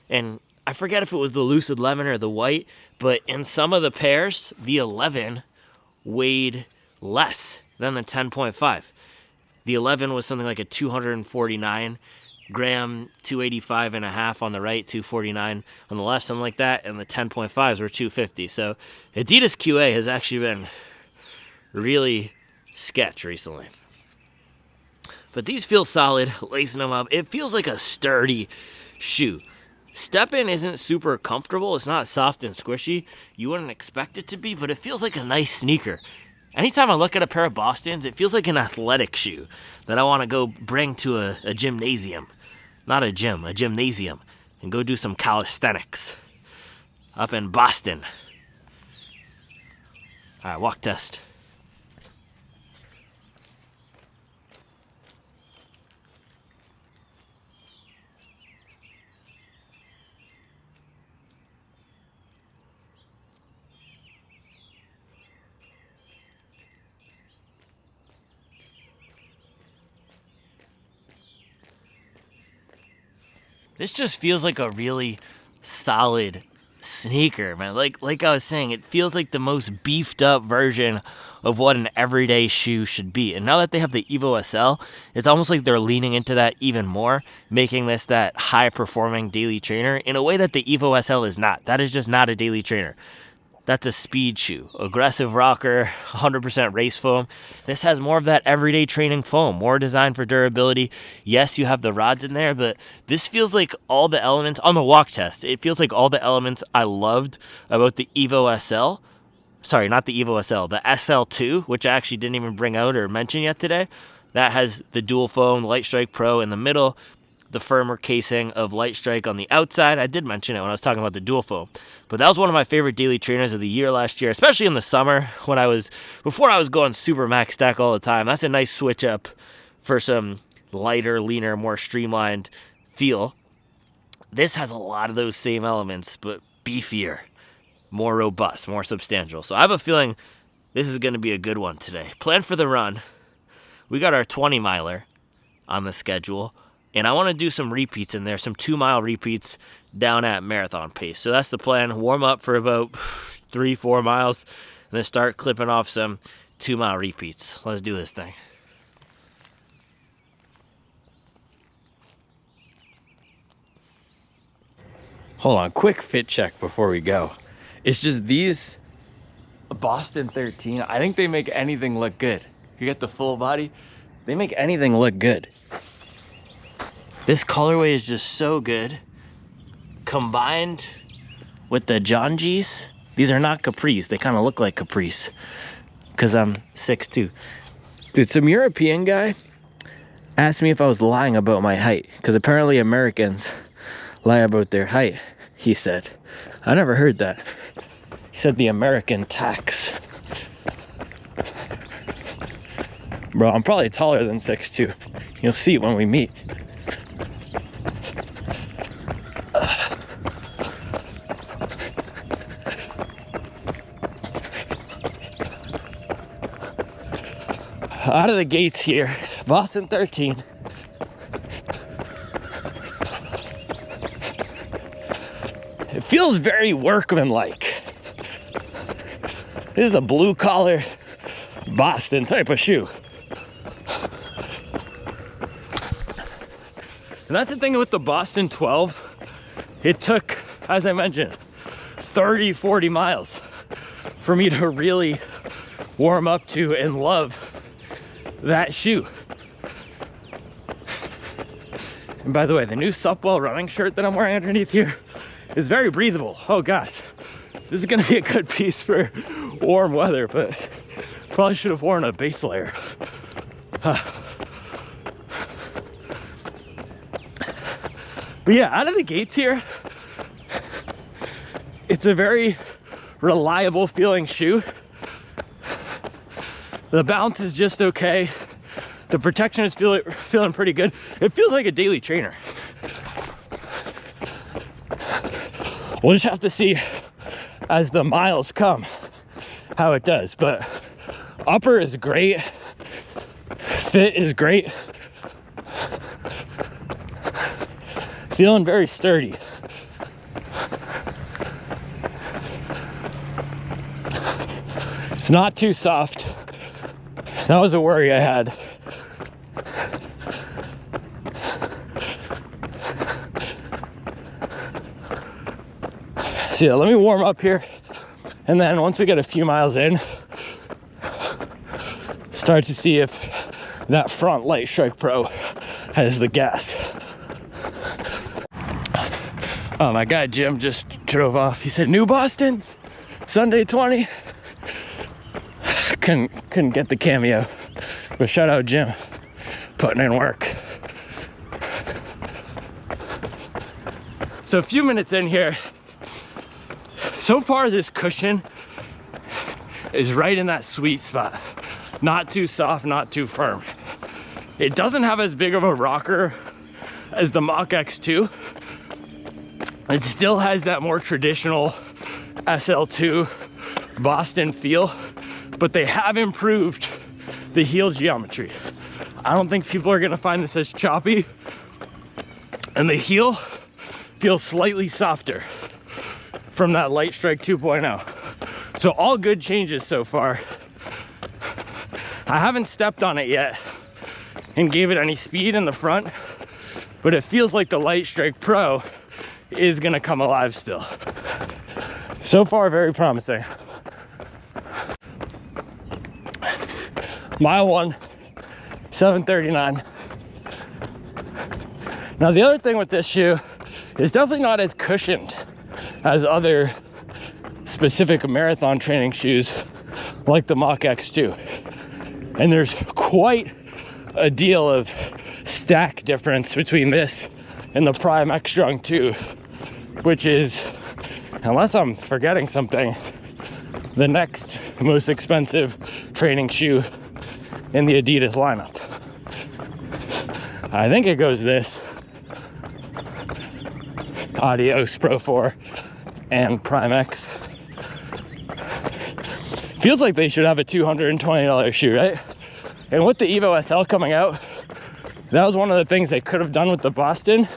and I forget if it was the Lucid Lemon or the white, but in some of the pairs, the 11 weighed less than the 10.5. The 11 was something like a 249 gram, 285 and a half on the right, 249 on the left, something like that, and the 10.5s were 250. So Adidas QA has actually been really sketch recently. But these feel solid, lacing them up. It feels like a sturdy shoe. Step-in isn't super comfortable. It's not soft and squishy. You wouldn't expect it to be, but it feels like a nice sneaker. Anytime I look at a pair of Bostons, it feels like an athletic shoe that I want to go bring to a gymnasium. Not a gym, a gymnasium. And go do some calisthenics up in Boston. All right, walk test. This just feels like a really solid sneaker, man. Like I was saying, it feels like the most beefed up version of what an everyday shoe should be. And now that they have the Evo SL, it's almost like they're leaning into that even more, making this that high performing daily trainer in a way that the Evo SL is not. That is just not a daily trainer. That's a speed shoe. Aggressive rocker, 100% race foam. This has more of that everyday training foam, more designed for durability. Yes, you have the rods in there, but this feels like all the elements on the walk test. It feels like all the elements I loved about the Evo SL. Sorry, not the Evo SL, the SL2, which I actually didn't even bring out or mention yet today. That has the dual foam, Light Strike Pro in the middle, the firmer casing of Light Strike on the outside. I did mention it when I was talking about the dual foam. But that was one of my favorite daily trainers of the year last year, especially in the summer before I was going super max stack all the time. That's a nice switch up for some lighter, leaner, more streamlined feel. This has a lot of those same elements, but beefier, more robust, more substantial. So I have a feeling this is going to be a good one today. Plan for the run. We got our 20 miler on the schedule. And I want to do some repeats in there, some 2-mile repeats down at marathon pace. So that's the plan. Warm up for about 3-4 miles and then start clipping off some 2-mile repeats. Let's do this thing. Hold on, quick fit check before we go. It's just these Boston 13, I think they make anything look good. You get the full body, they make anything look good. This colorway is just so good. Combined with the John G's, these are not capris. They kind of look like capris because I'm 6'2". Dude, some European guy asked me if I was lying about my height because apparently Americans lie about their height, he said. I never heard that. He said the American tax. Bro, I'm probably taller than 6'2". You'll see when we meet. Out of the gates here, Boston 13. It feels very workmanlike. This is a blue collar Boston type of shoe. And that's the thing with the Boston 12. It took, as I mentioned, 30, 40 miles for me to really warm up to and love that shoe. And by the way, the new Supwell running shirt that I'm wearing underneath here is very breathable. Oh gosh, this is gonna be a good piece for warm weather, but probably should have worn a base layer. But yeah, out of the gates here, it's a very reliable feeling shoe. The bounce is just okay. The protection is feeling pretty good. It feels like a daily trainer. We'll just have to see as the miles come how it does. But upper is great. Fit is great. Feeling very sturdy. It's not too soft. That was a worry I had. So yeah, let me warm up here. And then once we get a few miles in, start to see if that front Light Strike Pro has the gas. Oh, my guy Jim just drove off. He said, new Boston, Sunday 20. Couldn't get the cameo, but shout out Jim, putting in work. So a few minutes in here, so far this cushion is right in that sweet spot. Not too soft, not too firm. It doesn't have as big of a rocker as the Mach X2. It still has that more traditional SL2 Boston feel, but they have improved the heel geometry. I don't think people are gonna find this as choppy. And the heel feels slightly softer from that Light Strike 2.0. So all good changes so far. I haven't stepped on it yet and gave it any speed in the front, but it feels like the Light Strike Pro is gonna come alive still. So far, very promising. Mile 1, 7:39. Now the other thing with this shoe is definitely not as cushioned as other specific marathon training shoes like the Mach X2. And there's quite a deal of stack difference between this and the Prime X Strong 2, which is, unless I'm forgetting something, the next most expensive training shoe in the Adidas lineup. I think it goes this, Adios Pro 4 and Prime X. Feels like they should have a $220 shoe, right? And with the Evo SL coming out, That was one of the things they could have done with the Boston.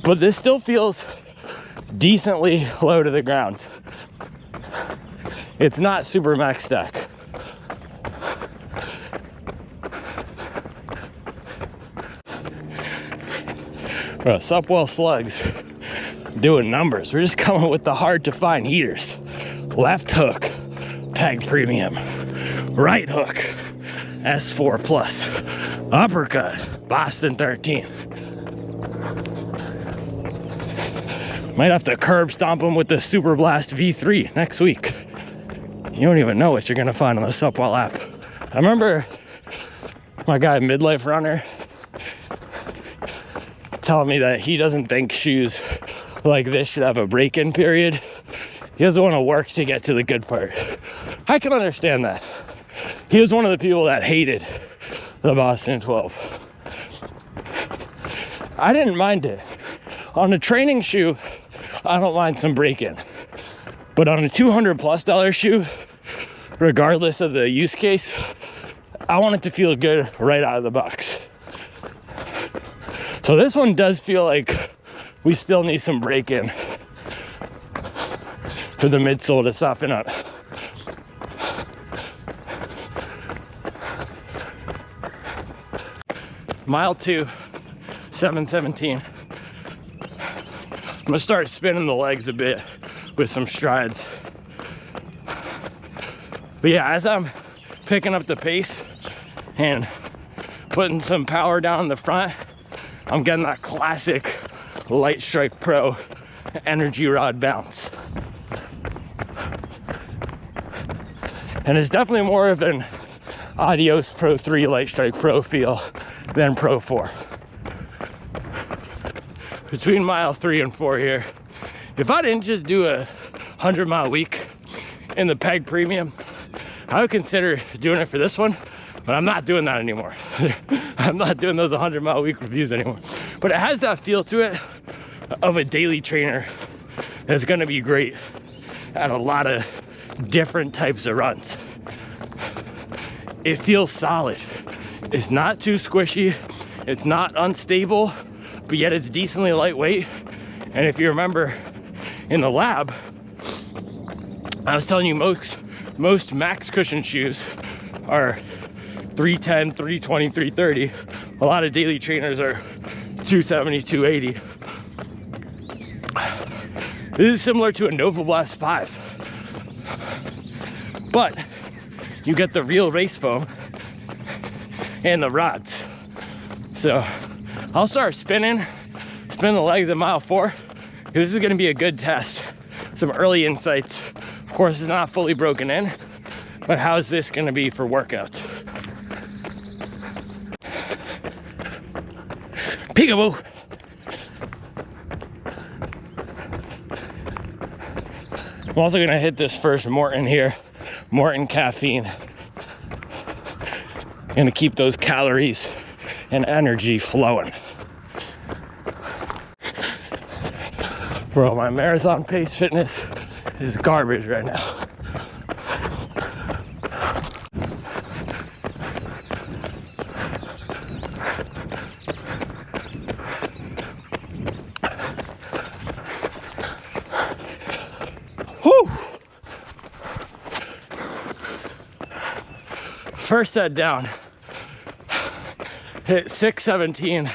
But this still feels decently low to the ground. It's not super max stack. Bro, Supwell slugs doing numbers. We're just coming with the hard to find heaters. Left hook, Peg Premium. Right hook, S4 Plus. Uppercut, Boston 13. Might have to curb stomp them with the Super Blast V3 next week. You don't even know what you're gonna find on the Supwell app. I remember my guy Midlife Runner telling me that he doesn't think shoes like this should have a break-in period. He doesn't want to work to get to the good part. I can understand that. He was one of the people that hated the Boston 12. I didn't mind it. On a training shoe, I don't mind some break-in. But on a $200+ shoe, regardless of the use case, I want it to feel good right out of the box. So this one does feel like we still need some break-in for the midsole to soften up. Mile 2, 7:17. I'm gonna start spinning the legs a bit with some strides. But yeah, as I'm picking up the pace and putting some power down in the front, I'm getting that classic Light Strike Pro energy rod bounce. And it's definitely more of an Adios Pro 3 Light Strike Pro feel than Pro 4. Between mile 3 and 4 here, if I didn't just do a 100-mile week in the Peg Premium, I would consider doing it for this one, but I'm not doing that anymore. I'm not doing those 100-mile week reviews anymore. But it has that feel to it of a daily trainer that's gonna be great at a lot of different types of runs. It feels solid. It's not too squishy. It's not unstable, but yet it's decently lightweight. And if you remember in the lab, I was telling you most max cushion shoes are 310, 320, 330. A lot of daily trainers are 270, 280. This is similar to a Nova Blast 5, but you get the real race foam and the rods. So I'll start spin the legs at mile 4. This is gonna be a good test. Some early insights. Of course, it's not fully broken in, but how's this gonna be for workouts? Peekaboo. I'm also gonna hit this first Morton here. Morton caffeine. Gonna keep those calories and energy flowing. Bro, my marathon pace fitness is garbage right now. Whew. First set down, hit 6:17,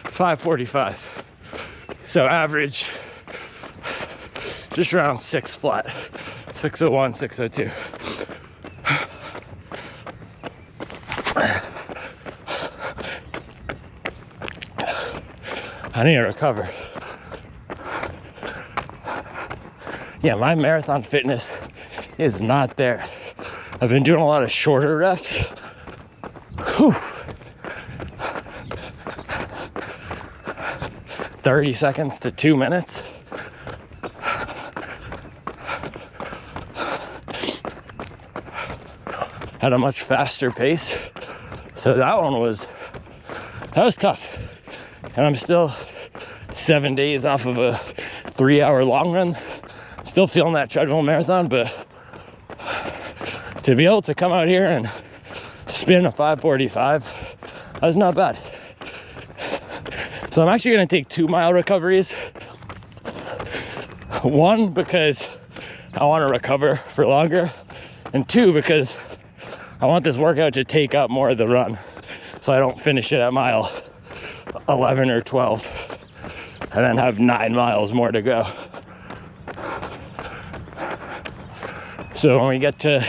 5:45. So average, just around 6 flat, 6:01, 6:02. I need to recover. Yeah, my marathon fitness is not there. I've been doing a lot of shorter reps. Whew. 30 seconds to 2 minutes. At a much faster pace. So that was tough. And I'm still 7 days off of a 3-hour long run. Still feeling that treadmill marathon, but to be able to come out here and spin a 5:45 That's not bad. So I'm actually gonna take 2 mile recoveries. One, because I want to recover for longer, and two, because I want this workout to take up more of the run, so I don't finish it at mile 11 or 12 and then have 9 miles more to go. So when we get to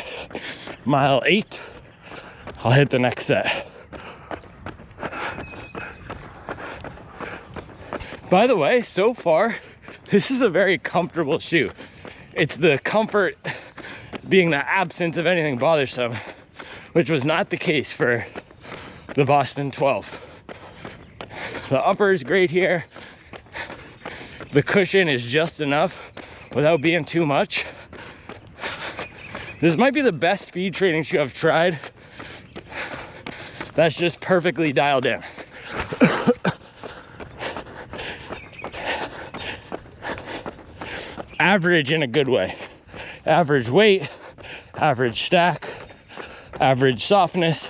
mile 8, I'll hit the next set. By the way, so far, this is a very comfortable shoe. It's the comfort being the absence of anything bothersome, which was not the case for the Boston 12. The upper is great here. The cushion is just enough without being too much. This might be the best speed training shoe I've tried. That's just perfectly dialed in. Average in a good way. Average weight, average stack, average softness.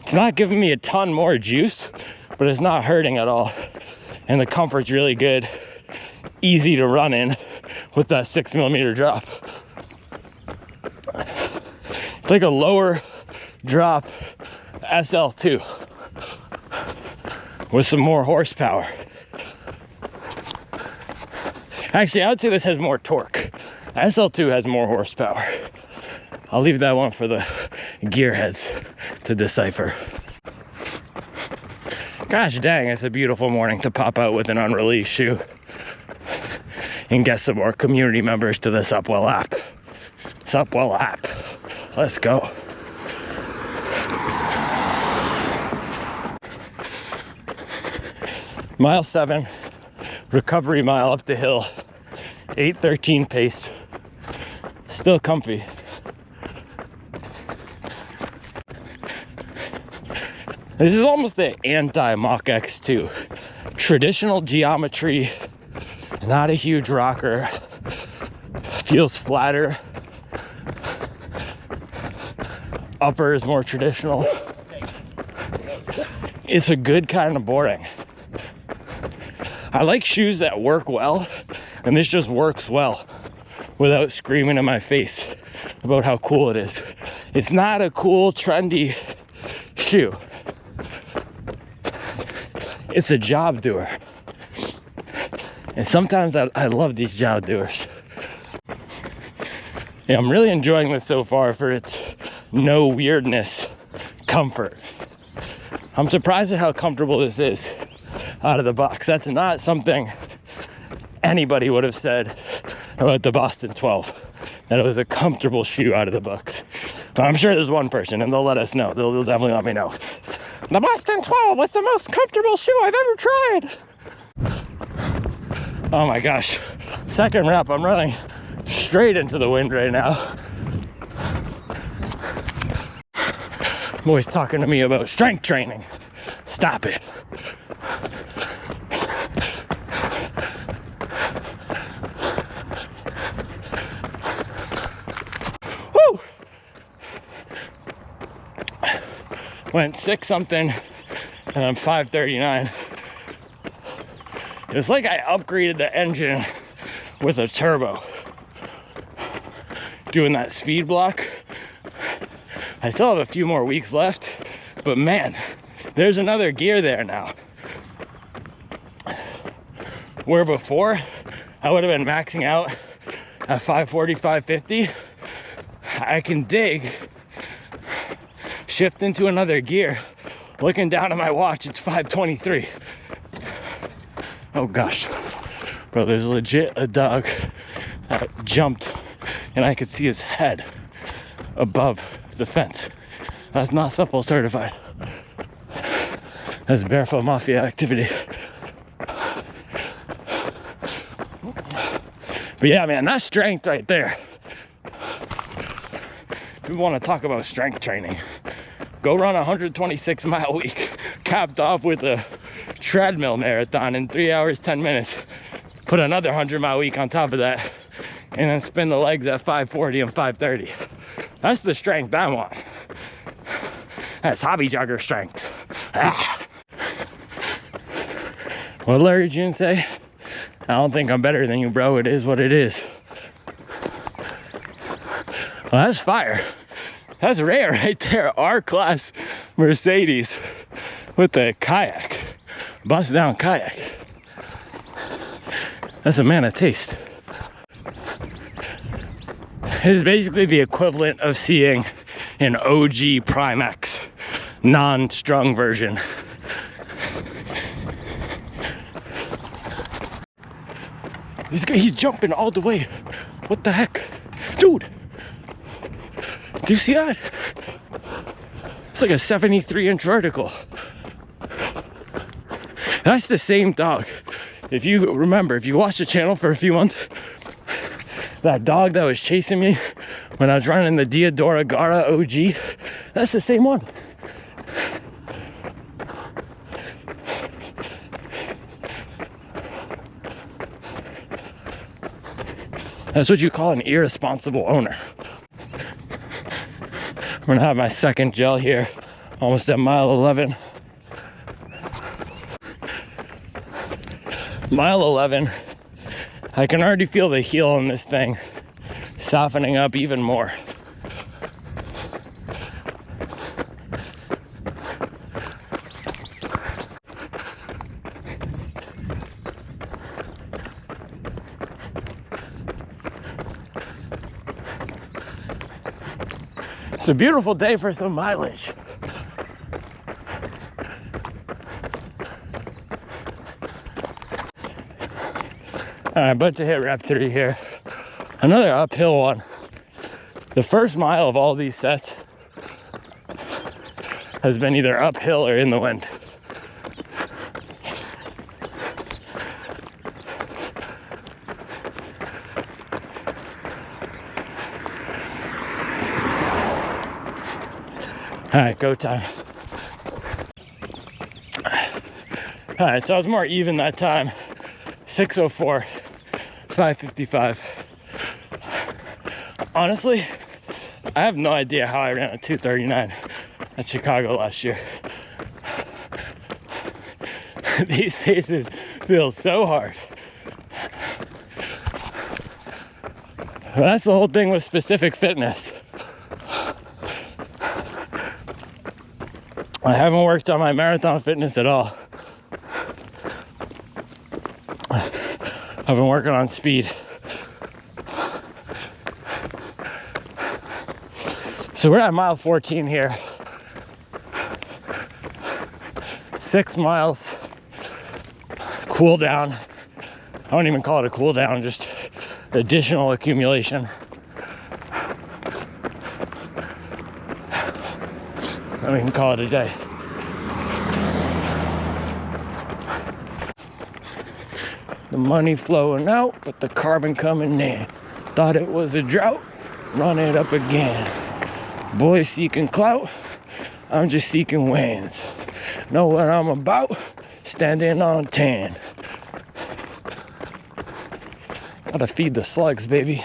It's not giving me a ton more juice, but it's not hurting at all. And the comfort's really good. Easy to run in with that 6mm drop. It's like a lower drop SL2 with some more horsepower. Actually, I would say this has more torque. SL2 has more horsepower. I'll leave that one for the gearheads to decipher. Gosh dang, it's a beautiful morning to pop out with an unreleased shoe and get some more community members to the Supwell app. Supwell app. Let's go. Mile 7, recovery mile up the hill, 8:13 pace, still comfy. This is almost the anti-Mach X2. Traditional geometry, not a huge rocker, feels flatter. Upper is more traditional. It's a good kind of boarding. I like shoes that work well, and this just works well without screaming in my face about how cool it is. It's not a cool, trendy shoe. It's a job doer. And sometimes I love these job doers. Yeah, I'm really enjoying this so far for its no weirdness comfort. I'm surprised at how comfortable this is out of the box. That's not something anybody would have said about the Boston 12, that it was a comfortable shoe out of the box. But I'm sure there's one person, and they'll let us know. They'll definitely let me know. The Boston 12 was the most comfortable shoe I've ever tried. Oh my gosh. Second rep, I'm running straight into the wind right now. Boy's talking to me about strength training. Stop it. Woo! Went 6 something and I'm 5:39. It's like I upgraded the engine with a turbo. Doing that speed block. I still have a few more weeks left, but man, there's another gear there now. Where before, I would have been maxing out at 540, 550. I can dig, shift into another gear. Looking down at my watch, it's 523. Oh gosh. Bro, there's legit a dog that jumped and I could see his head above the fence. That's not Supwell certified. That's Barefoot Mafia activity. But yeah, man, that's strength right there. If you want to talk about strength training, go run a 126-mile week, capped off with a treadmill marathon in 3 hours, 10 minutes. Put another 100-mile week on top of that, and then spin the legs at 540 and 530. That's the strength I want. That's hobby jogger strength. Ah. What did Larry June say? I don't think I'm better than you, bro. It is what it is. Well, that's fire. That's rare right there. R-Class Mercedes with the kayak. Bust down kayak. That's a man of taste. It's basically the equivalent of seeing an OG Prime X non-strung version. He's jumping all the way. What the heck? Dude! Do you see that? It's like a 73-inch vertical. That's the same dog. If you remember, if you watched the channel for a few months, that dog that was chasing me when I was running the Diodora Gara OG, that's the same one. That's what you call an irresponsible owner. I'm gonna have my second gel here, almost at mile 11. Mile 11, I can already feel the heel on this thing softening up even more. It's a beautiful day for some mileage. All right, about to hit rep 3 here. Another uphill one. The first mile of all these sets has been either uphill or in the wind. All right, go time. All right, so I was more even that time. 6:04, 5:55. Honestly, I have no idea how I ran a 2:39 at Chicago last year. These paces feel so hard. But that's the whole thing with specific fitness. I haven't worked on my marathon fitness at all. I've been working on speed. So we're at mile 14 here. 6 miles. Cool down. I don't even call it a cool down, just additional accumulation. And we can call it a day. The money flowing out, but the carbon coming in. Thought it was a drought, run it up again. Boys seeking clout, I'm just seeking wins. Know what I'm about, standing on 10. Gotta feed the slugs, baby.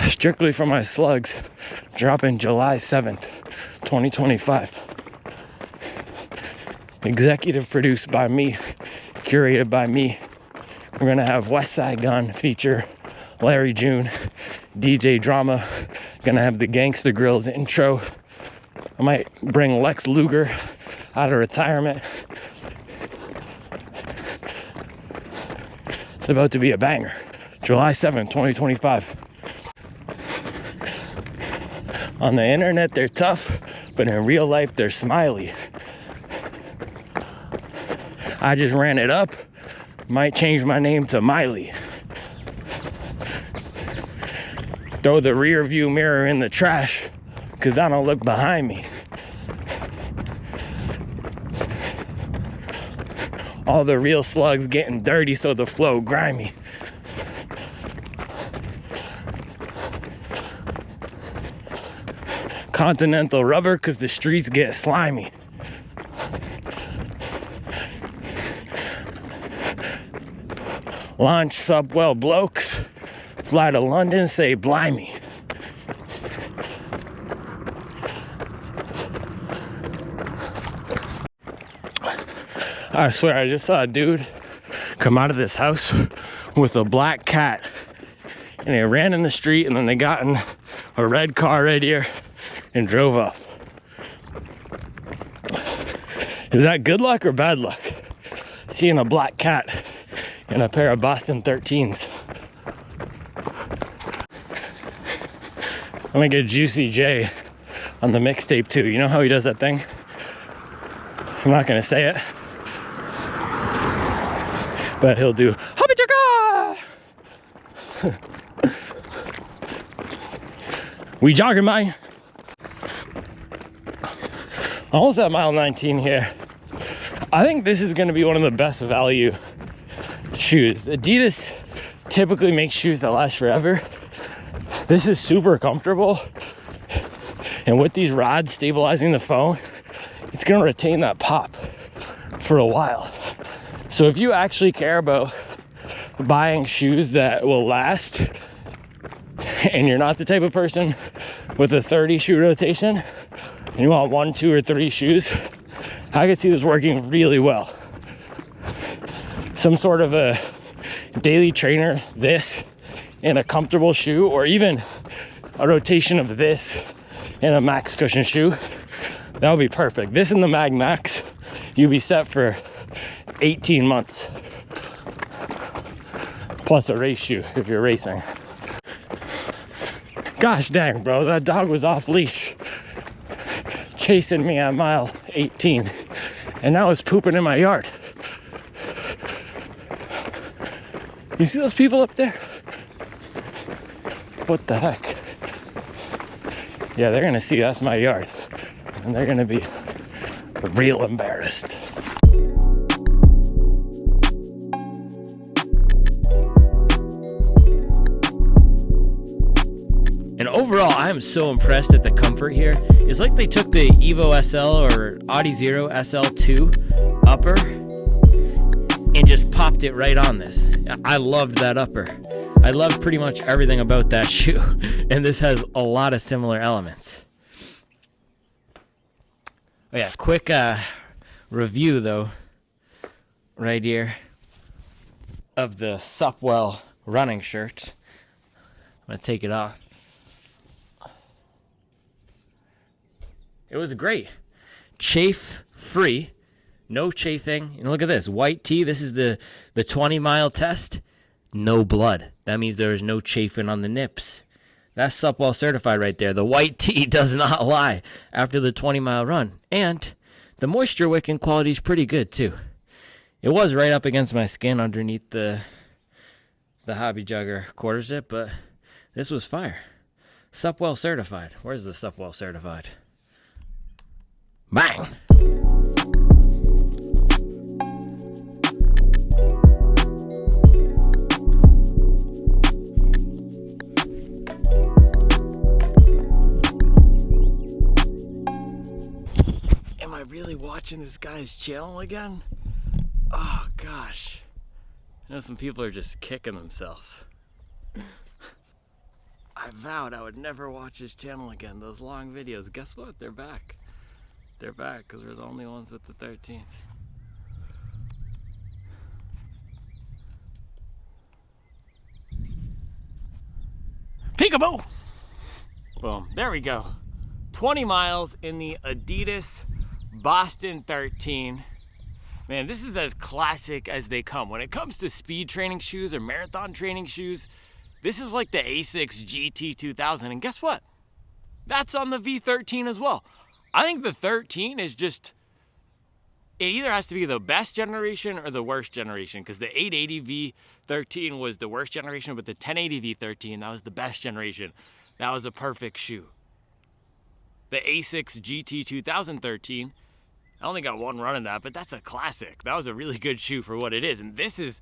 Strictly for my slugs, dropping July 7th, 2025. Executive produced by me, curated by me. We're gonna have West Side Gun feature Larry June, DJ Drama. Gonna have the Gangsta Grills intro. I might bring Lex Luger out of retirement. It's about to be a banger. July 7th, 2025. On the internet, they're tough, but in real life, they're smiley. I just ran it up. Might change my name to Miley. Throw the rear view mirror in the trash, because I don't look behind me. All the real slugs getting dirty, so the flow grimy. Continental rubber, because the streets get slimy. Launch Subwell blokes, fly to London, say blimey. I swear, I just saw a dude come out of this house with a black cat, and they ran in the street, and then they got in a red car right here and drove off. Is that good luck or bad luck? Seeing a black cat in a pair of Boston 13s. I'm gonna get Juicy J on the mixtape too. You know how he does that thing? I'm not gonna say it, but he'll do Hobby Chaka! We jogging, man. Almost at mile 19 here. I think this is going to be one of the best value shoes. Adidas typically makes shoes that last forever. This is super comfortable, and with these rods stabilizing the phone, it's going to retain that pop for a while. So if you actually care about buying shoes that will last, and you're not the type of person with a 30 shoe rotation, and you want 1, 2, or 3 shoes, I could see this working really well. Some sort of a daily trainer, this, and a comfortable shoe, or even a rotation of this and a max cushion shoe. That would be perfect. This and the Mag Max, you'd be set for 18 months. Plus a race shoe if you're racing. Gosh dang, bro, that dog was off leash, chasing me at mile 18, and now it's pooping in my yard. You see those people up there? What the heck? Yeah, they're gonna see that's my yard, and they're gonna be real embarrassed. And overall, I am so impressed at the comfort here. It's like they took the Evo SL or Audi Zero SL2 upper and just popped it right on this. I loved that upper. I loved pretty much everything about that shoe. And this has a lot of similar elements. Oh yeah, quick review though, right here, of the Supwell running shirt. I'm gonna take it off. It was great. Chafe free, no chafing. And look at this, white tee. This is the 20-mile test. No blood. That means there is no chafing on the nips. That's Supwell certified right there. The white tee does not lie after the 20-mile run. And the moisture wicking quality is pretty good too. It was right up against my skin underneath the Hobby Jugger quarter zip, but this was fire. Supwell certified. Where's the Supwell certified? Bang! Am I really watching this guy's channel again? Oh gosh. I know some people are just kicking themselves. I vowed I would never watch his channel again. Those long videos. Guess what? They're back. They're back because we're the only ones with the 13s. Peekaboo! Boom. There we go. 20 miles in the Adidas Boston 13. Man, this is as classic as they come. When it comes to speed training shoes or marathon training shoes, this is like the Asics GT 2000. And guess what? That's on the V13 as well. I think the 13 is just, it either has to be the best generation or the worst generation, because the 880 V13 was the worst generation, but the 1080 V13, that was the best generation. That was a perfect shoe. The Asics GT 2013, I only got one run in that, but that's a classic. That was a really good shoe for what it is, and this is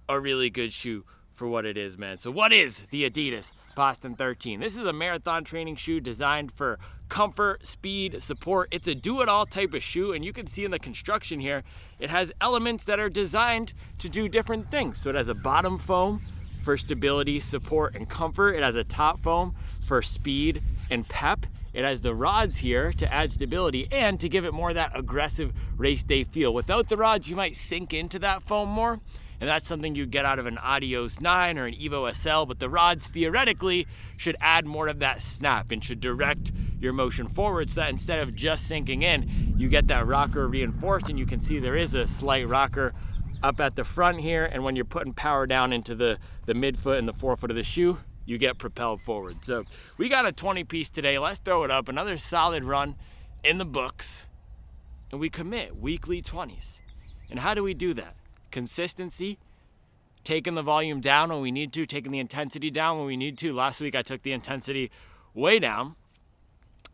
a really good shoe for what it is, man. So what is the Adidas Boston 13? This is a marathon training shoe designed for comfort, speed, support. It's a do-it-all type of shoe, and you can see in the construction here, it has elements that are designed to do different things. So it has a bottom foam for stability, support, and comfort. It has a top foam for speed and pep. It has the rods here to add stability and to give it more of that aggressive race day feel. Without the rods, you might sink into that foam more, and that's something you get out of an Adios 9 or an Evo SL, but the rods theoretically should add more of that snap and should direct your motion forward, so that instead of just sinking in, you get that rocker reinforced. And you can see there is a slight rocker up at the front here, and when you're putting power down into the midfoot and the forefoot of the shoe, you get propelled forward. So we got a 20 piece today. Let's throw it up. Another solid run in the books, and we commit weekly 20s. And how do we do that? Consistency, taking the volume down when we need to, taking the intensity down when we need to. Last week I took the intensity way down.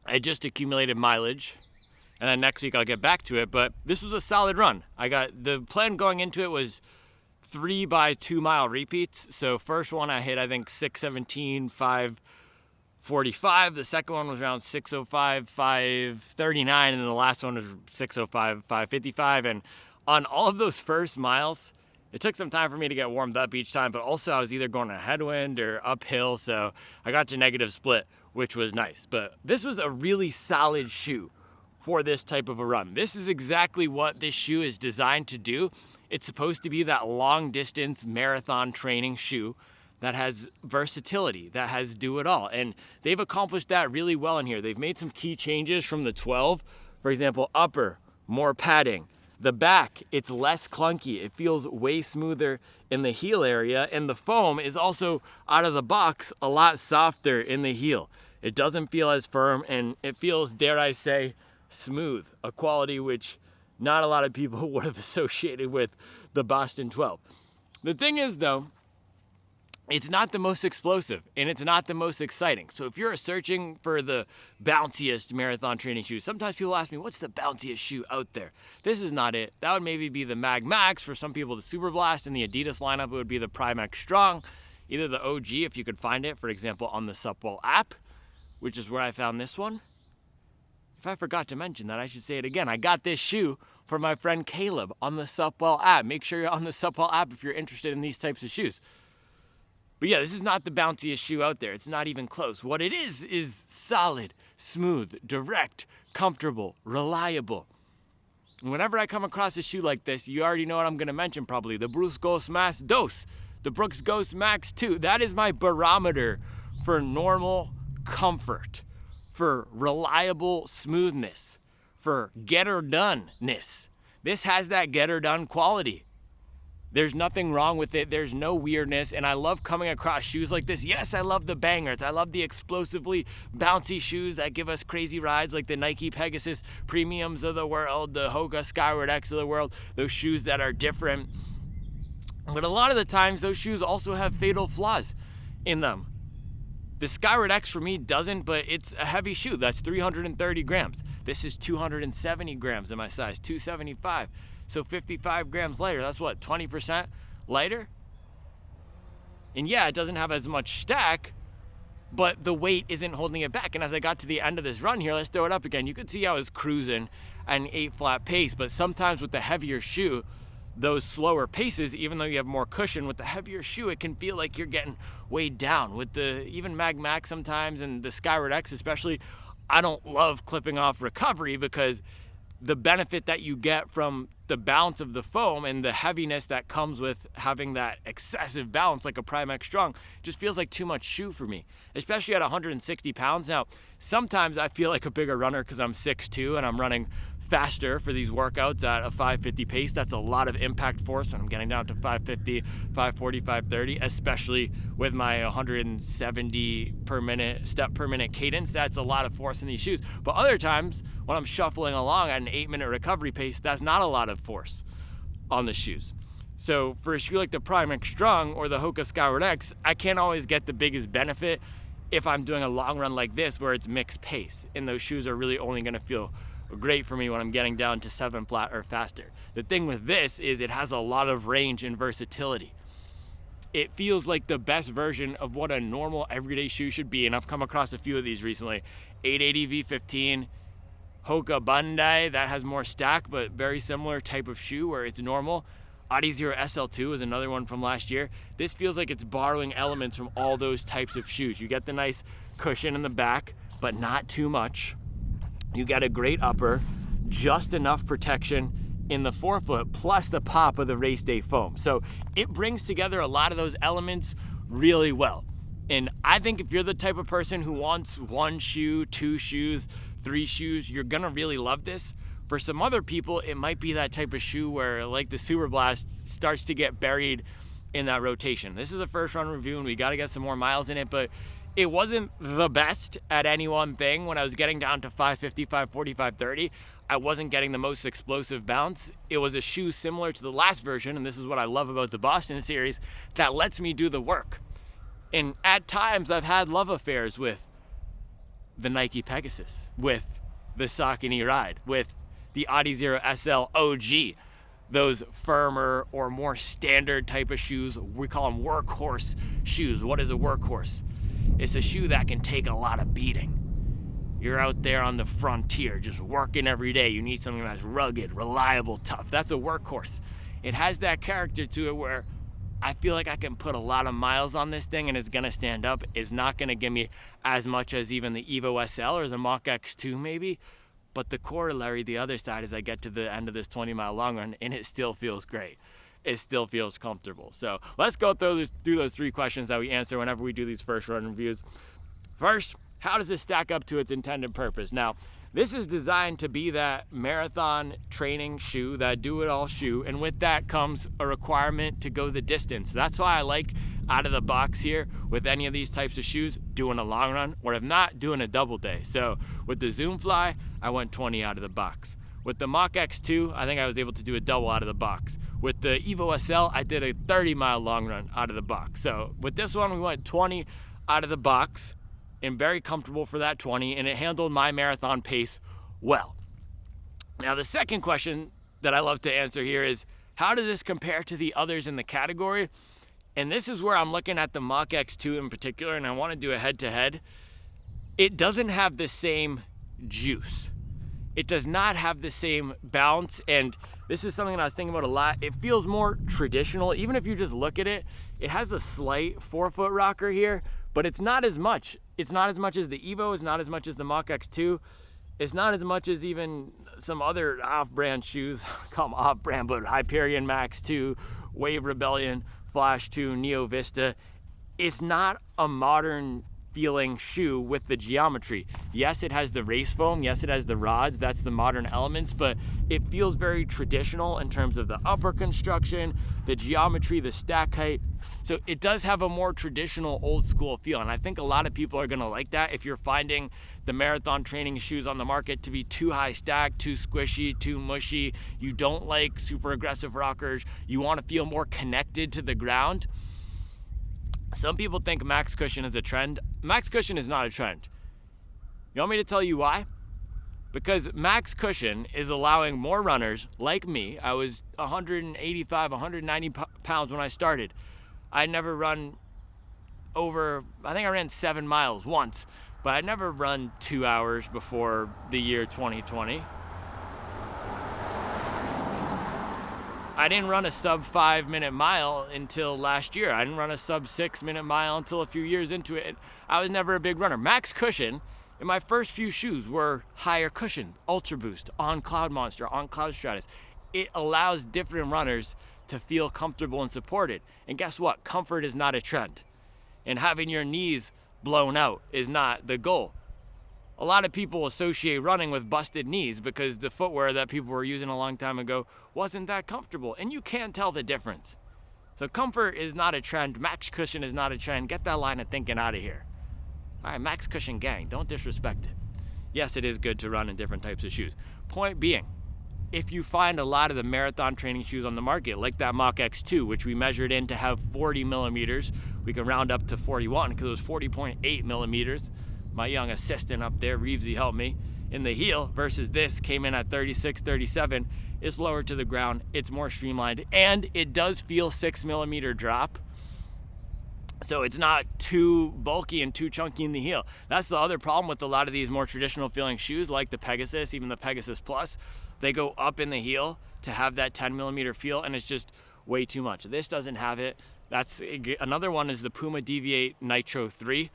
I just accumulated mileage, and then next week I'll get back to it. But this was a solid run. The plan going into it was 3 by 2 mile repeats. So first one I hit, I think 6:17, 5:45. The second one was around 6:05, 5:39, and then the last one was 6:05, 5:55. And on all of those first miles, it took some time for me to get warmed up each time, but also I was either going a headwind or uphill, so I got to negative split, which was nice. But this was a really solid shoe for this type of a run. This is exactly what this shoe is designed to do. It's supposed to be that long distance marathon training shoe that has versatility, that has do it all. And they've accomplished that really well in here. They've made some key changes from the 12. For example, upper, more padding. The back, it's less clunky. It feels way smoother in the heel area. And the foam is also, out of the box, a lot softer in the heel. It doesn't feel as firm, and it feels, dare I say, smooth. A quality which not a lot of people would have associated with the Boston 12. The thing is, though, it's not the most explosive, and it's not the most exciting. So if you're searching for the bounciest marathon training shoe, sometimes people ask me, what's the bounciest shoe out there? This is not it. That would maybe be the Mag Max. For some people, the Super Blast. In the Adidas lineup, it would be the Prime X Strong. Either the OG, if you could find it, for example, on the Supwell app, which is where I found this one. If I forgot to mention that, I should say it again. I got this shoe for my friend Caleb on the Supwell app. Make sure you're on the Supwell app if you're interested in these types of shoes. But yeah, this is not the bounciest shoe out there. It's not even close. What it is solid, smooth, direct, comfortable, reliable. And whenever I come across a shoe like this, you already know what I'm going to mention probably. The Brooks Ghost Max 2. The Brooks Ghost Max 2. That is my barometer for normal comfort, for reliable smoothness, for get-her-done-ness. This has that get-her-done quality. There's nothing wrong with it. There's no weirdness, and I love coming across shoes like this. Yes, I love the bangers. I love the explosively bouncy shoes that give us crazy rides, like the Nike Pegasus Premiums of the world, the Hoka Skyward X of the world, those shoes that are different. But a lot of the times, those shoes also have fatal flaws in them. The Skyward X for me doesn't, but it's a heavy shoe. That's 330 grams. This is 270 grams in my size, 275. So 55 grams lighter. That's what, 20% lighter? And yeah, it doesn't have as much stack, but the weight isn't holding it back. And as I got to the end of this run here, let's throw it up again. You could see I was cruising at an 8 flat pace, but sometimes with the heavier shoe, those slower paces, even though you have more cushion, with the heavier shoe, it can feel like you're getting weighed down. With the even Mag Max sometimes, and the Skyward X especially, I don't love clipping off recovery because the benefit that you get from the balance of the foam and the heaviness that comes with having that excessive balance like a Prime X Strong just feels like too much shoe for me, especially at 160 pounds. Now, sometimes I feel like a bigger runner because I'm 6'2" and I'm running faster for these workouts at a 550 pace. That's a lot of impact force when I'm getting down to 550, 540, 530, especially with my 170 per minute step per minute cadence. That's a lot of force in these shoes. But other times when I'm shuffling along at an 8-minute recovery pace, that's not a lot of force on the shoes. So for a shoe like the Prime X Strong or the Hoka Skyward X, I can't always get the biggest benefit if I'm doing a long run like this where it's mixed pace, and those shoes are really only going to feel great for me when I'm getting down to 7 flat or faster. The thing with this is it has a lot of range and versatility. It feels like the best version of what a normal everyday shoe should be, and I've come across a few of these recently. 880 V15, Hoka Bandai, that has more stack, but very similar type of shoe where it's normal. Adizero SL2 is another one from last year. This feels like it's borrowing elements from all those types of shoes. You get the nice cushion in the back, but not too much. You get a great upper, just enough protection in the forefoot, plus the pop of the race day foam. So it brings together a lot of those elements really well. And I think if you're the type of person who wants 1 shoe, 2 shoes, 3 shoes, you're gonna really love this. For some other people, it might be that type of shoe where, like the Super Blast, starts to get buried in that rotation. This is a first run review and we gotta get some more miles in it, but it wasn't the best at any one thing. When I was getting down to 550, 540, 530, I wasn't getting the most explosive bounce. It was a shoe similar to the last version, and this is what I love about the Boston series, that lets me do the work. And at times I've had love affairs with the Nike Pegasus, with the Saucony Ride, with the Adizero SL OG, those firmer or more standard type of shoes. We call them workhorse shoes. What is a workhorse? It's a shoe that can take a lot of beating. You're out there on the frontier, just working every day. You need something that's rugged, reliable, tough. That's a workhorse. It has that character to it where I feel like I can put a lot of miles on this thing and it's gonna stand up. It's not gonna give me as much as even the Evo SL or the Mach X2 maybe, but the corollary, the other side, is I get to the end of this 20-mile long run and it still feels great. It still feels comfortable. So let's go through those 3 questions that we answer whenever we do these first run reviews. First, how does this stack up to its intended purpose? Now, this is designed to be that marathon training shoe, that do-it-all shoe, and with that comes a requirement to go the distance. That's why I like out of the box here with any of these types of shoes doing a long run, or if not, doing a double day. So with the Zoom Fly, I went 20 out of the box. With the Mach X2, I think I was able to do a double out of the box. With the Evo SL, I did a 30-mile long run out of the box. So with this one, we went 20 out of the box and very comfortable for that 20, and it handled my marathon pace well. Now, the second question that I love to answer here is, how does this compare to the others in the category? And this is where I'm looking at the Mach X2 in particular, and I want to do a head-to-head. It doesn't have the same juice. It does not have the same bounce, and this is something that I was thinking about a lot. It feels more traditional. Even if you just look at it, it has a slight forefoot rocker here, but it's not as much. It's not as much as the Evo. It's not as much as the Mach X2. It's not as much as even some other off-brand shoes. Call them off-brand, but Hyperion Max 2, Wave Rebellion, Flash 2, Neo Vista. It's not a modern feeling shoe with the geometry. Yes, it has the race foam. Yes, it has the rods. That's the modern elements, but it feels very traditional in terms of the upper construction, the geometry, the stack height. So it does have a more traditional old school feel, and I think a lot of people are gonna like that. If you're finding the marathon training shoes on the market to be too high stacked, too squishy, too mushy, you don't like super aggressive rockers, you wanna feel more connected to the ground. Some people think max cushion is a trend. Max cushion is not a trend. You want me to tell you why? Because max cushion is allowing more runners like me. I was 185, 190 pounds when I started. I never run over, I think I ran 7 miles once, but I never run 2 hours before the year 2020. I didn't run a sub 5-minute mile until last year. I didn't run a sub 6-minute mile until a few years into it. I was never a big runner. Max cushion, and my first few shoes were higher cushion, Ultra Boost, on Cloud Monster, on Cloud Stratus. It allows different runners to feel comfortable and supported. And guess what? Comfort is not a trend. And having your knees blown out is not the goal. A lot of people associate running with busted knees because the footwear that people were using a long time ago wasn't that comfortable, and you can't tell the difference. So comfort is not a trend. Max cushion is not a trend. Get that line of thinking out of here. All right, max cushion gang, don't disrespect it. Yes, it is good to run in different types of shoes. Point being, if you find a lot of the marathon training shoes on the market, like that Mach X2, which we measured in to have 40 millimeters, we can round up to 41 because it was 40.8 millimeters. My young assistant up there, Reevesy, helped me. In the heel versus this came in at 36, 37. It's lower to the ground. It's more streamlined. And it does feel 6 millimeter drop. So it's not too bulky and too chunky in the heel. That's the other problem with a lot of these more traditional feeling shoes like the Pegasus, even the Pegasus Plus. They go up in the heel to have that 10 millimeter feel, and it's just way too much. This doesn't have it. That's another one is the Puma Deviate Nitro 3.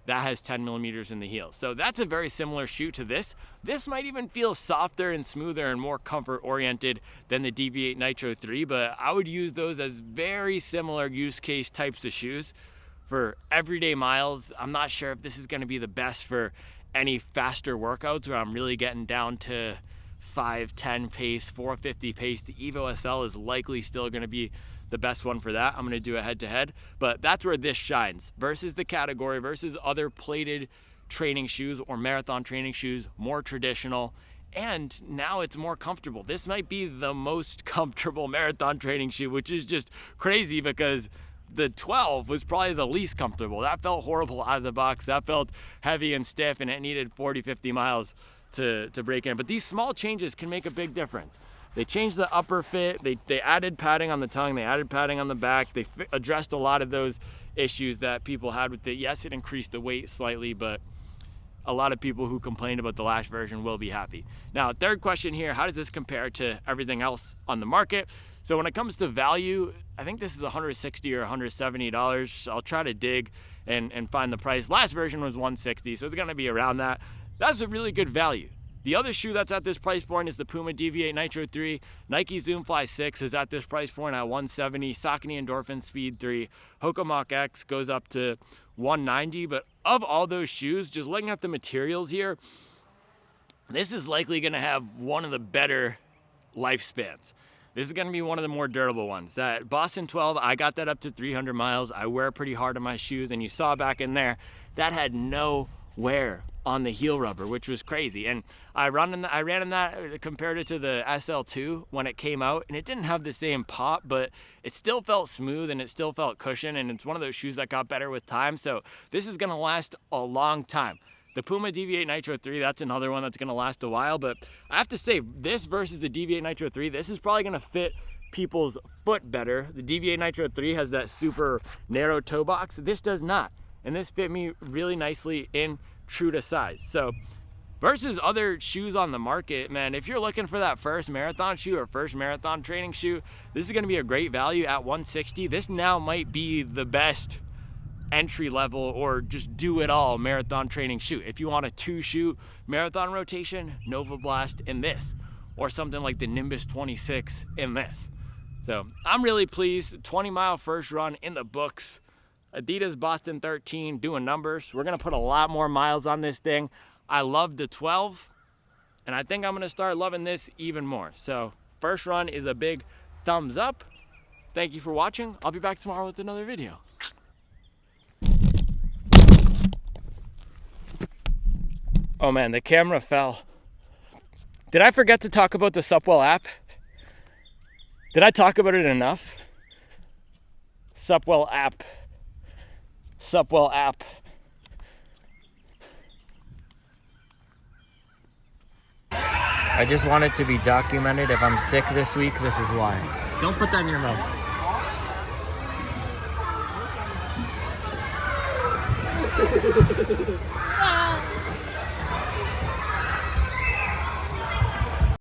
That has 10 millimeters in the heel. So that's a very similar shoe to this. This might even feel softer and smoother and more comfort oriented than the Deviate Nitro 3, but I would use those as very similar use case types of shoes for everyday miles. I'm not sure if this is going to be the best for any faster workouts where I'm really getting down to 5:10 pace, 4:50 pace. The Evo SL is likely still going to be the best one for that. I'm going to do a head-to-head, but that's where this shines versus the category, versus other plated training shoes or marathon training shoes, more traditional, and now it's more comfortable. This might be the most comfortable marathon training shoe, which is just crazy because the 12 was probably the least comfortable. That felt horrible out of the box. That felt heavy and stiff, and it needed 40, 50 miles to break in. But these small changes can make a big difference. They changed the upper fit, they added padding on the tongue, they added padding on the back, they addressed a lot of those issues that people had with it. Yes, it increased the weight slightly, but a lot of people who complained about the Lash version will be happy. Now, third question here, how does this compare to everything else on the market? So when it comes to value, I think this is $160 or $170. I'll try to dig and find the price. Last version was $160, so it's gonna be around that. That's a really good value. The other shoe that's at this price point is the Puma Deviate Nitro 3. Nike Zoom Fly 6 is at this price point at $170. Saucony Endorphin Speed 3. Hoka Mach X goes up to $190. But of all those shoes, just looking at the materials here, this is likely going to have one of the better lifespans. This is going to be one of the more durable ones. That Boston 12, I got that up to 300 miles. I wear pretty hard on my shoes, and you saw back in there, that had no wear on the heel rubber, which was crazy. And I ran in that, compared it to the SL2 when it came out, and it didn't have the same pop, but it still felt smooth and it still felt cushion, and it's one of those shoes that got better with time. So this is going to last a long time. The Puma Deviate Nitro 3, that's another one that's going to last a while, but I have to say, this versus the Deviate Nitro 3, this is probably going to fit people's foot better. The Deviate Nitro 3 has that super narrow toe box. This does not, and this fit me really nicely in true to size. So versus other shoes on the market, man, if you're looking for that first marathon shoe or first marathon training shoe, this is going to be a great value at $160. This now might be the best entry level or just do it all marathon training shoe. If you want a 2-shoe marathon rotation, Nova Blast in this, or something like the Nimbus 26 in this. So I'm really pleased. 20-mile first run in the books. Adidas Boston 13 doing numbers. We're gonna put a lot more miles on this thing. I love the 12, and I think I'm gonna start loving this even more. So first run is a big thumbs up. Thank you for watching. I'll be back tomorrow with another video. Oh man, the camera fell. Did I forget to talk about the Supwell app? Did I talk about it enough? Supwell app. Supwell app. I just want it to be documented. If I'm sick this week, this is why. Don't put that in your mouth. Ah!